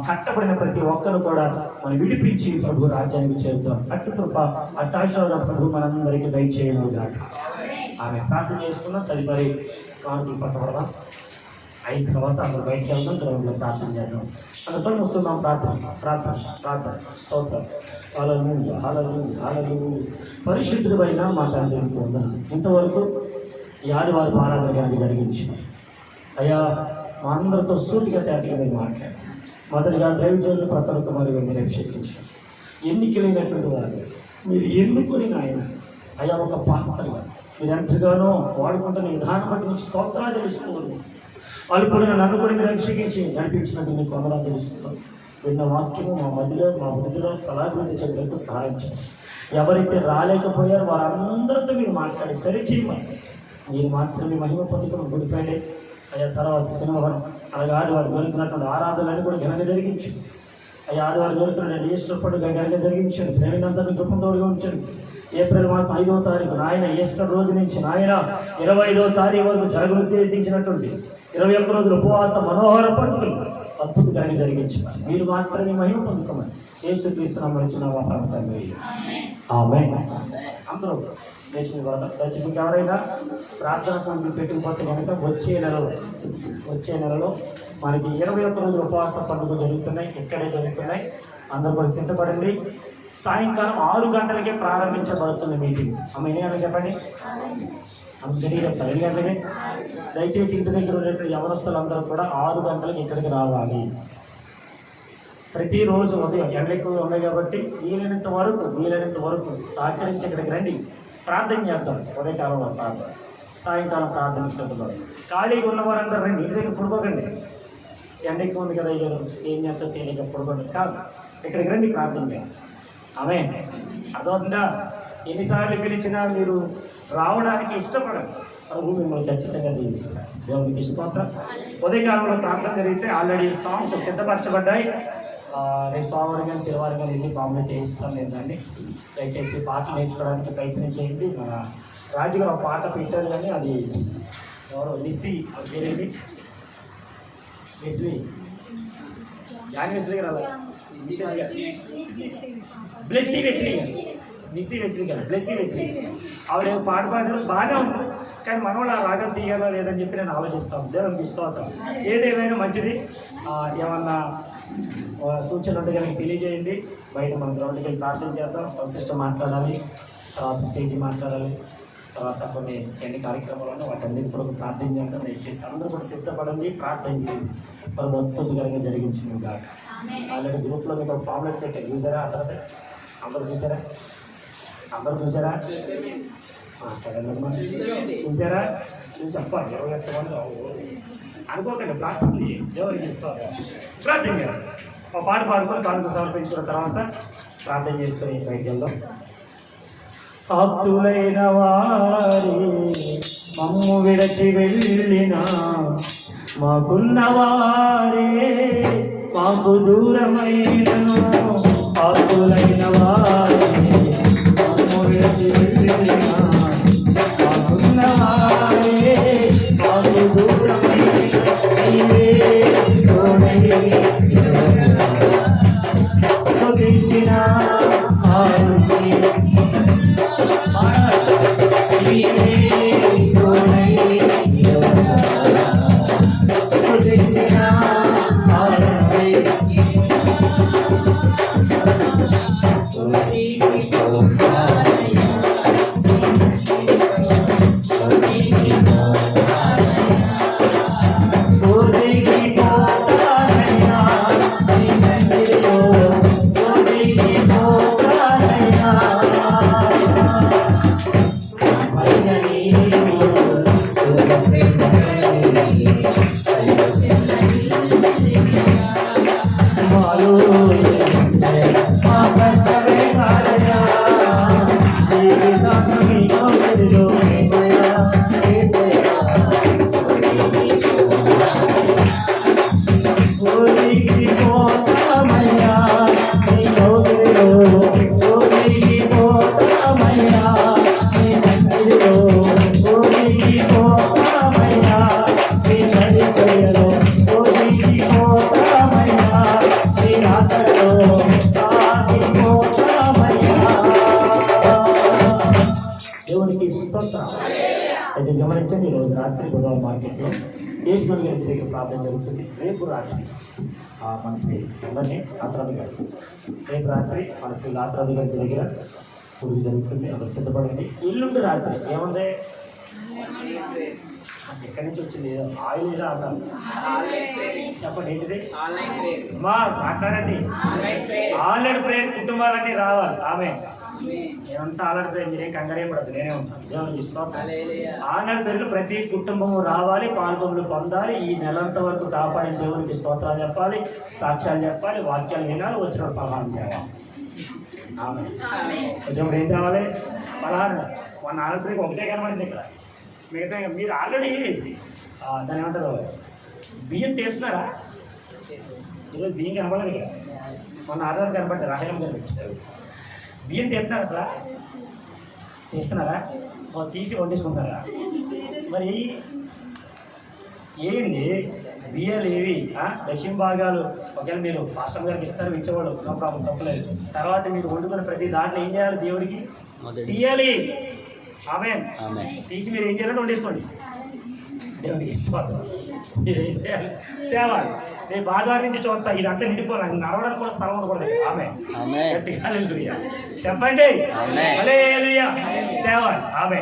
కట్టబడిన ప్రతి ఒక్కరు కూడా మనం విడిపించి ప్రభు రాజ్యానికి చేరుతాం. అటు కృప అటు ఆశీర్వాదం ప్రభు మనందరికీ దయచేయను గాక. ఆమె ప్రార్థన చేసుకున్నాం. తదుపరి కానుకలు పట్టబడదాం. అయిన తర్వాత అందరూ బయటకు వెళ్దాం. గ్రౌండ్లో ప్రార్థన చేద్దాం. అందరం వస్తున్నాం. ప్రార్థన స్తోత్రం. పరిశుద్ధుడైన మా తండ్రికి వందనాలు. ఇంతవరకు ఈ ఆదివారం ఆరాధన గారికి జరిగించి అయ్యా మా అందరితో సూటిగా తేటగా మీరు మాట్లాడారు. మొదటిగా దైవజనులు ప్రసరత మరియు మీరు అభిషేకించారు. ఎన్నికలైనటువంటి వారు మీరు ఎన్నుకొని ఆయన అయ్యా ఒక పాత్రగా మీరు ఎంతగానో వాడుకుంటున్న విధానం బట్టి మీకు స్తోత్రాలు తెలుసుకోవాలి. వాళ్ళు కూడా నన్ను కూడా మీరు అభిషేకించి నడిపించినట్టు మీకు వందనాలు తెలుసుకున్నాను. విన్న వాక్యము మా మధ్యలో మా వృద్ధిలో ఫలాభివృద్ధి చెందడానికి సహాయం చేయండి. ఎవరైతే రాలేకపోయారో వారందరితో మీరు మాట్లాడి సరిచేయమని మీరు మాత్రమే మహిమ పొందుకుని గుడిపేయండి. అయ్యా తర్వాత శనివారం అలాగే ఆదివారం జరుగుతున్నటువంటి ఆరాధనలు కూడా ఘనంగా జరిగించు. అయ్యా ఆదివారం జరుగుతున్నటువంటి ఈస్టర్ పండుగ ఘనంగా జరిగించండి. ప్రేమినంతా మీ కృపను తోడుగా ఉంచండి. ఏప్రిల్ మాసం 5వ తారీఖు నాయన ఈస్టర్ రోజు నుంచి నాయన 25వ తారీఖు వరకు జరగనుద్దేశించినటువంటి 21 రోజులు ఉపవాస మనోహర పండుగలు అద్భుతంగా జరిగించారు. మీరు మాత్రమే మహిమ పొందుకోమని యేసుక్రీస్తునామమున అడుగుచున్నాము తండ్రి. ఆమేన్. అందరూ లేచిన తర్వాత దయచేసి ఎవరైనా ప్రార్థన పండుగ పెట్టుకుపోతే కనుక వచ్చే నెలలో మనకి 21 రోజులు ఉపవాస పండుగ జరుగుతున్నాయి. ఇక్కడే జరుగుతున్నాయి. అందరూ కూడా సిద్ధపడండి. సాయంకాలం 6 గంటలకే ప్రారంభించబడుతున్న మీటింగ్. అమ్మ ఎన్ని గంటలకు చెప్పండి? చెప్తారు 2 గంటలకే. దయచేసి ఇంటి దగ్గర ఉన్నటువంటి యవనస్తులందరూ కూడా 6 గంటలకు ఇక్కడికి రావాలి. ప్రతిరోజు ఉదయం ఎండలు ఎక్కువగా ఉన్నాయి కాబట్టి వీలైనంత వరకు సహకరించి ఇక్కడికి రండి. ప్రార్థన చేద్దాం. ఉదయకాలంలో ప్రార్థన, సాయంకాలం ప్రార్థన సిద్ధపడదు. ఖాళీగా ఉన్నవారందరూ రండి. ఇంటి దగ్గర పడుకోకండి. ఎండ ఎక్కువ ఉంది కదా అయ్యారు, ఏం చేస్తా తేలిక పడుకోండి కాదు, ఇక్కడికి రండి ప్రార్థన చేయాలి. ఆమె అదొందా ఎన్నిసార్లు పిలిచినా మీరు రావడానికి ఇష్టపడరు. ప్రభు మిమ్మల్ని ఖచ్చితంగా దీవిస్తారు. దేవునికి స్తోత్రం. ఉదయకాలంలో ప్రార్థన జరిగితే ఆల్రెడీ సాంగ్స్ సిద్ధపరచబడ్డాయి. రేపు సోమవారం కానీ శనివారం కానీ వెళ్ళి బాంబే చేయిస్తాను లేదండి. దయచేసి పాటలు నేర్చుకోవడానికి ప్రయత్నం చేయండి. మన రాజుగారు ఒక పాట పెట్టారు కానీ అది ఎవరో నిస్సి పేరేంటి వెస్లీ యాన్ వెస్లీ గారు అలా బ్లెస్సీ వెస్లీ గారు ఆవిడ పాట పాడారు బాగానే ఉంది, కానీ మనం ఆ రాగం తీయాలో లేదని చెప్పి నేను ఆలోచిస్తాను. దేవునికి స్తోత్రం. ఏదేమైనా మంచిది. ఏమన్నా సూచనలు ఉంటే కనుక తెలియజేయండి. బయట మన గ్రౌండ్కి వెళ్ళి ప్రార్థన చేద్దాం. సౌండ్ సిస్టమ్ మాట్లాడాలి, తర్వాత స్టేజ్ మాట్లాడాలి, తర్వాత కొన్ని ఎన్ని కార్యక్రమాలు ఉన్నాయి వాటన్నిటి కూడా ప్రార్థన చేద్దాం. దయచేసి అందరూ కూడా సిద్ధపడండి, ప్రార్థన చేయండి. మనం అద్భుతంగా జరిగించింది కాక. ఆల్రెడీ గ్రూప్లో మీకు ఒక పాంప్లెట్ పెట్టారు, చూసారా? అందరూ అందరూ చూసారా? అందరూ చూసారా? చూసారా? చూసి అప్ప 21 మంది అనుకోకండి. ప్రార్థన దేవునికి ఇస్తారు. ప్రార్థన చేయాలి. ఒక పాట పాడుకొని కానుక సమర్పించుకున్న తర్వాత ప్రార్థన చేసుకొని బయటికి వెళ్దాం. ఆప్తులైన వారే మమ్ము విడచి వెళ్ళిన, మాకున్నవారే మాకు దూరమైనను. ఆప్తులైన వారే మమ్ము విడచి వెళ్ళిన, మాకున్నవారే మాకు దూరమైన. అయితే గమనించండి, ఈరోజు రాత్రి గోదావరి మార్కెట్లో ఈశ్వర్ గారి దగ్గర ప్రార్థన జరుగుతుంది. రేపు రాత్రి మనకి అందరినీ ఆశ్రాది గారు, రేపు రాత్రి మనకి ఆశ్రాది గారి దగ్గర పూజ జరుగుతుంది. అందరూ సిద్ధపడండి. ఎల్లుండి రాత్రి ఏముంది? ఎక్కడి నుంచి వచ్చింది? ఆయిల్ ఏదో అంటారు, చెప్పండి ఏంటిది? మా మాట్లాడండి. ఆన్లైన్ ప్రేయర్ కుటుంబాలన్నీ రావాలి. ఆమె నేనంతా ఆన్లైన్ ప్రేయర్, మీరేం కంగారే పడదు, నేనే ఉంటాను. దేవుని ఇష్టం. ఆన్లైన్ ప్రేయర్లు ప్రతి కుటుంబము రావాలి, పాల్గొనలు పొందాలి. ఈ నెలంత వరకు కాపాడే దేవునికి స్తోత్రాలు చెప్పాలి, సాక్ష్యాలు చెప్పాలి, వాక్యాలు వినాలి, వచ్చిన పలాను తేవాలి. ఆమె కొంచెం ఏం తేవాలి? పలాను. మన ఆన్లైన్ ప్రేయర్ ఒకటే కనబడింది ఇక్కడ. మిగతా మీరు ఆల్రెడీ దాని ఏమంటారు, బియ్యం తీస్తున్నారా? ఈరోజు బియ్యం కనపడలేదు ఇక్కడ. మొన్న ఆధార్ కనపడ్డారు, రాహేలం కనిపించారు. బియ్యం తీస్తున్నారా? అసలు తీస్తున్నారా? తీసి వండేసుకుంటారా? మరి ఏంటి బియ్యాలు ఏవి? దశమ భాగాలు ఒకవేళ మీరు మాస్టర్ గారికి ఇస్తారు, ఇచ్చేవాళ్ళు నో ప్రాబ్లం, తప్పలేదు. తర్వాత మీరు వండుకున్న ప్రతి దాంట్లో ఏం చేయాలి? దేవుడికి తీయాలి. ఆమె తీసి మీరు ఏం చేయాలంటే వండేసుకోండి. దేవుడికి ఇష్టపడతాం. మీరు ఏం చేయాలి? తేవాలి. నేను బాధవారి నుంచి చూస్తా, ఇదంతా నిండిపోవాలి, నడవడానికి కూడా స్థలం ఉండకూడదు. ఆమె చెప్పండి, తేవాలి. ఆమె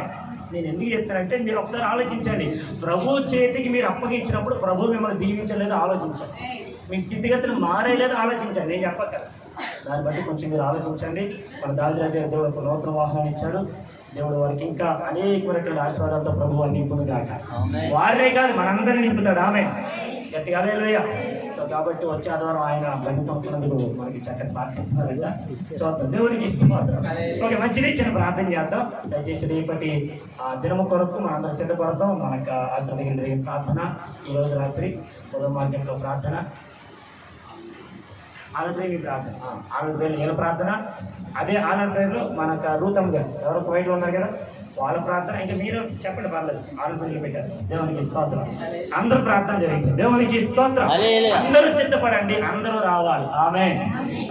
నేను ఎందుకు చెప్తానంటే, మీరు ఒకసారి ఆలోచించండి. ప్రభు చేతికి మీరు అప్పగించినప్పుడు ప్రభు మిమ్మల్ని దీవించలేదో ఆలోచించండి. మీ స్థితిగతులు మారేలేదో ఆలోచించండి. నేను చెప్పగలను. దాన్ని బట్టి కొంచెం మీరు ఆలోచించండి. మన దావిరాజు దేవుడు ఒక నూతన వాహనాన్ని ఇచ్చాడు. దేవుడు వారికి ఇంకా అనేకమైనటువంటి ఆశీర్వాదాలతో ప్రభు నింపును కాక. వారినే కాదు, మనందరినీ నింపుతాడు. ఆమె గట్టిగా హల్లెలూయా. సో కాబట్టి వచ్చే ఆదివారం ఆయన బండి పంపుతున్నందుకు మనకి చక్కటి ప్రార్థన చూద్దాం. దేవునికి ఇష్టం. ఓకే, మంచిది. చిన్న ప్రార్థన చేద్దాం. దయచేసి రేపటి దినము కొరకు మనందరం సిద్ధపడతాం. మనకు ఆశ్రమ ప్రార్థన ఈరోజు రాత్రి ఉదయం మార్కెట్లో ప్రార్థన, ఆనందీ ప్రార్థన, ఆనంద ఏళ్ళ ప్రార్థన. అదే ఆనంద పేర్లు మనకు రూతమ్ గారు ఎవరో కువైట్లో ఉన్నారు కదా, వాళ్ళ ప్రార్థన. ఇంకా మీరు చెప్పండి, పర్లేదు. ఆనందీలు పెట్టారు. దేవునికి స్తోత్రం. అందరూ ప్రార్థన జరిగింది. దేవునికి స్తోత్రం. అందరూ సిద్ధపడండి, అందరూ రావాలి. ఆమె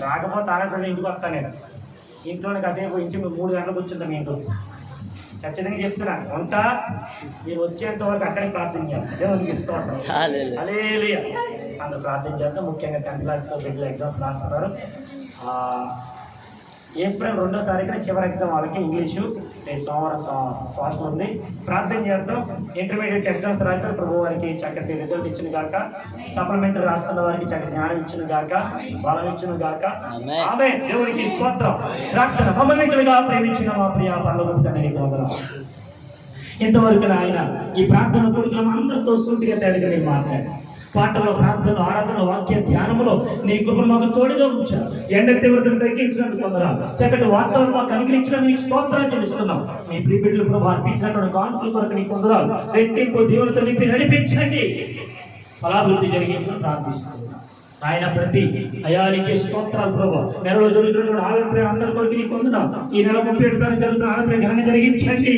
రాకపోతే ఆనంద ఇంటికి వస్తాను నేను. ఇంట్లోనే కాసేపు ఇంచు 3 గంటలకు కూర్చుంటాం. మీ ఇంట్లో ఖచ్చితంగా చెప్తున్నాను, ఉంటా మీరు వచ్చేంత వరకు అక్కడే ప్రార్థన చేయాలి. దేవునికి ఇస్తూ ఉంటాం. హల్లెలూయా. అందరూ ప్రార్థన చేద్దాం. ముఖ్యంగా 10th క్లాస్ బిడ్డలు ఎగ్జామ్స్ రాస్తున్నారు. ఏప్రిల్ 2వ తారీఖున చివరి ఎగ్జామ్ వాళ్ళకి ఇంగ్లీషు. రేపు సోమవారం సోషల్ ఉంది. ప్రార్థన చేద్దాం. ఇంటర్మీడియట్ ఎగ్జామ్స్ రాసిన ప్రభు వారికి చక్కటి రిజల్ట్ ఇచ్చిన గాక, సప్లిమెంటరీ రాస్తున్న వారికి చక్కటి జ్ఞానం ఇచ్చిన గాక, బలం ఇచ్చిన గాక. ఆమేన్. దేవునికి స్తోత్రం. ప్రార్థన. మమ్మల్నిగా ప్రేమించిన మా ప్రియ పరలోకపు తండ్రి వందనాలు. ఇంతవరకు ఆయన ఈ ప్రార్థన కొడుకులం అందరితో సూటిగా తేలిక నేను మాట్లాడాను. పాటలో, ప్రార్థనలో, ఆరాధనలో, వాక్య ధ్యానములో నీ కృపను మాకు తోడుగా ఉంచారు. ఎండ తీవ్రతను తగ్గించినందుకు వందనాలు. చక్కటి వాతావరణం మాకు అనుగ్రహించినందుకు నీకు స్తోత్రాలు చెల్లిస్తున్నాం. మీ ప్రియబిడ్డలు ప్రభు అర్పించినటువంటి కాన్పుల కొరకు నీకు వందనాలు. రెట్టింపు దీవులతో నింపి నడిపించండి. ఫలాభివృద్ధి జరిగించడం ప్రార్థిస్తున్నాం. ఆయన ప్రతి అయానికి స్తోత్రాలు ప్రభు. నెలలో జరుగుతున్నటువంటి ఆలయ అందరి కొరకు నీకు వందనాలు. ఈ నెల 37 తారీఖు జరుగుతున్న ఆలయ ఘనంగా జరిగించండి.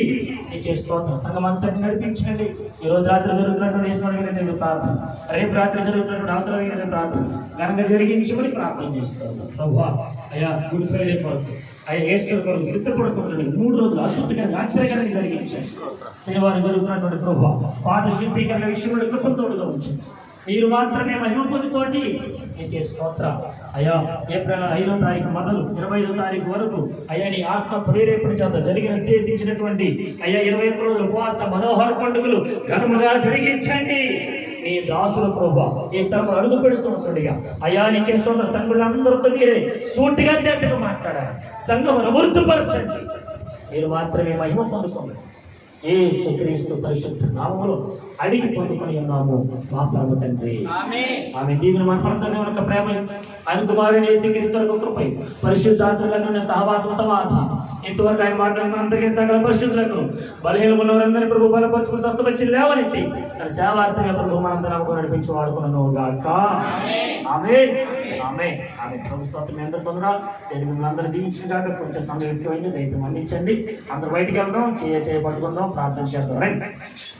నీకే స్తోత్రం. సంఘం అంతటి నడిపించండి. ఈ రోజు రాత్రి జరుగుతున్నటువంటి ఈశ్వరుడికి ప్రార్థన, రేపు రాత్రి జరుగుతున్నటువంటి అవసరం ప్రార్థన ఘనంగా జరిగించమని ప్రార్థన చేస్తాను ప్రభు. అయ్యా గుడ్ ఫ్రైడే కొరకు, అయ్యా ఈస్టర్ కొరకు సిద్ధపడుతుంటుంది. 3 రోజులు అద్భుతంగా ఆశ్చర్యకరంగా జరిగించండి. శనివారం జరుగుతున్నటువంటి ప్రభు పాత శుద్ధీకరణ విషయంలో కృపతోడుగా ఉంచండి. మీరు మాత్రమే మహిమ పొందుకోండి. నీకే స్తోత్రం. అయ్యా ఏప్రిల్ 5వ తారీఖు మొదలు 25వ తారీఖు వరకు అయ్యా నీ ఆత్మ ప్రేరేపణ చేత జరిగిన ఉద్దేశించినటువంటి అయ్యా 21 రోజుల ఉపవాస మనోహర పండుగలు ఘనముగా జరిగించండి. నీ దాసుల ప్రభు ఈ స్థలంలో అడుగు పెడుతుంటుండగా అయ్యా నీకే స్తోత్ర. సంఘులందరితో మీరే సూటిగా తేటగా మాట్లాడాలి. సంఘం అభివృద్ధిపరచండి. మీరు మాత్రమే మహిమ పొందుకోండి. యేసుక్రీస్తు పరిశుద్ధ నామములో అడిగి పొందుకొని ఉన్నాము మా ప్రభు తండ్రి. ఆమె దీవెన మన పడుతున్న యొక్క ప్రేమ, ఆయన కుమారుని యేసుక్రీస్తు యొక్క కృపై, పరిశుద్ధాత్మక సహవాసం సమాధానం ఇంతవరకు ఆయన మాట్లాడిన అందరికీ సకల పరిశుద్ధులకు బలహీనములందరినీ ప్రభు బలపరుచుకుని స్వస్థపరిచి లేవనెత్తి తన సేవార్థమే ప్రభు మనందరం నమ్మకం నడిపించి వాడుకున్నాను గాక. ఆమేన్. ఆమేన్. ఆమె ప్రభు స్తోత్రం. మీ అందరి పొందరా నేను మిమ్మల్ని అందరూ దీవించిన కాక కొంచెం సమయం ఎక్కువైంది, దయతో మన్నించండి. అందరూ బయటికి వెళ్దాం, పట్టుకుందాం, ప్రార్థన చేద్దాం. రైట్.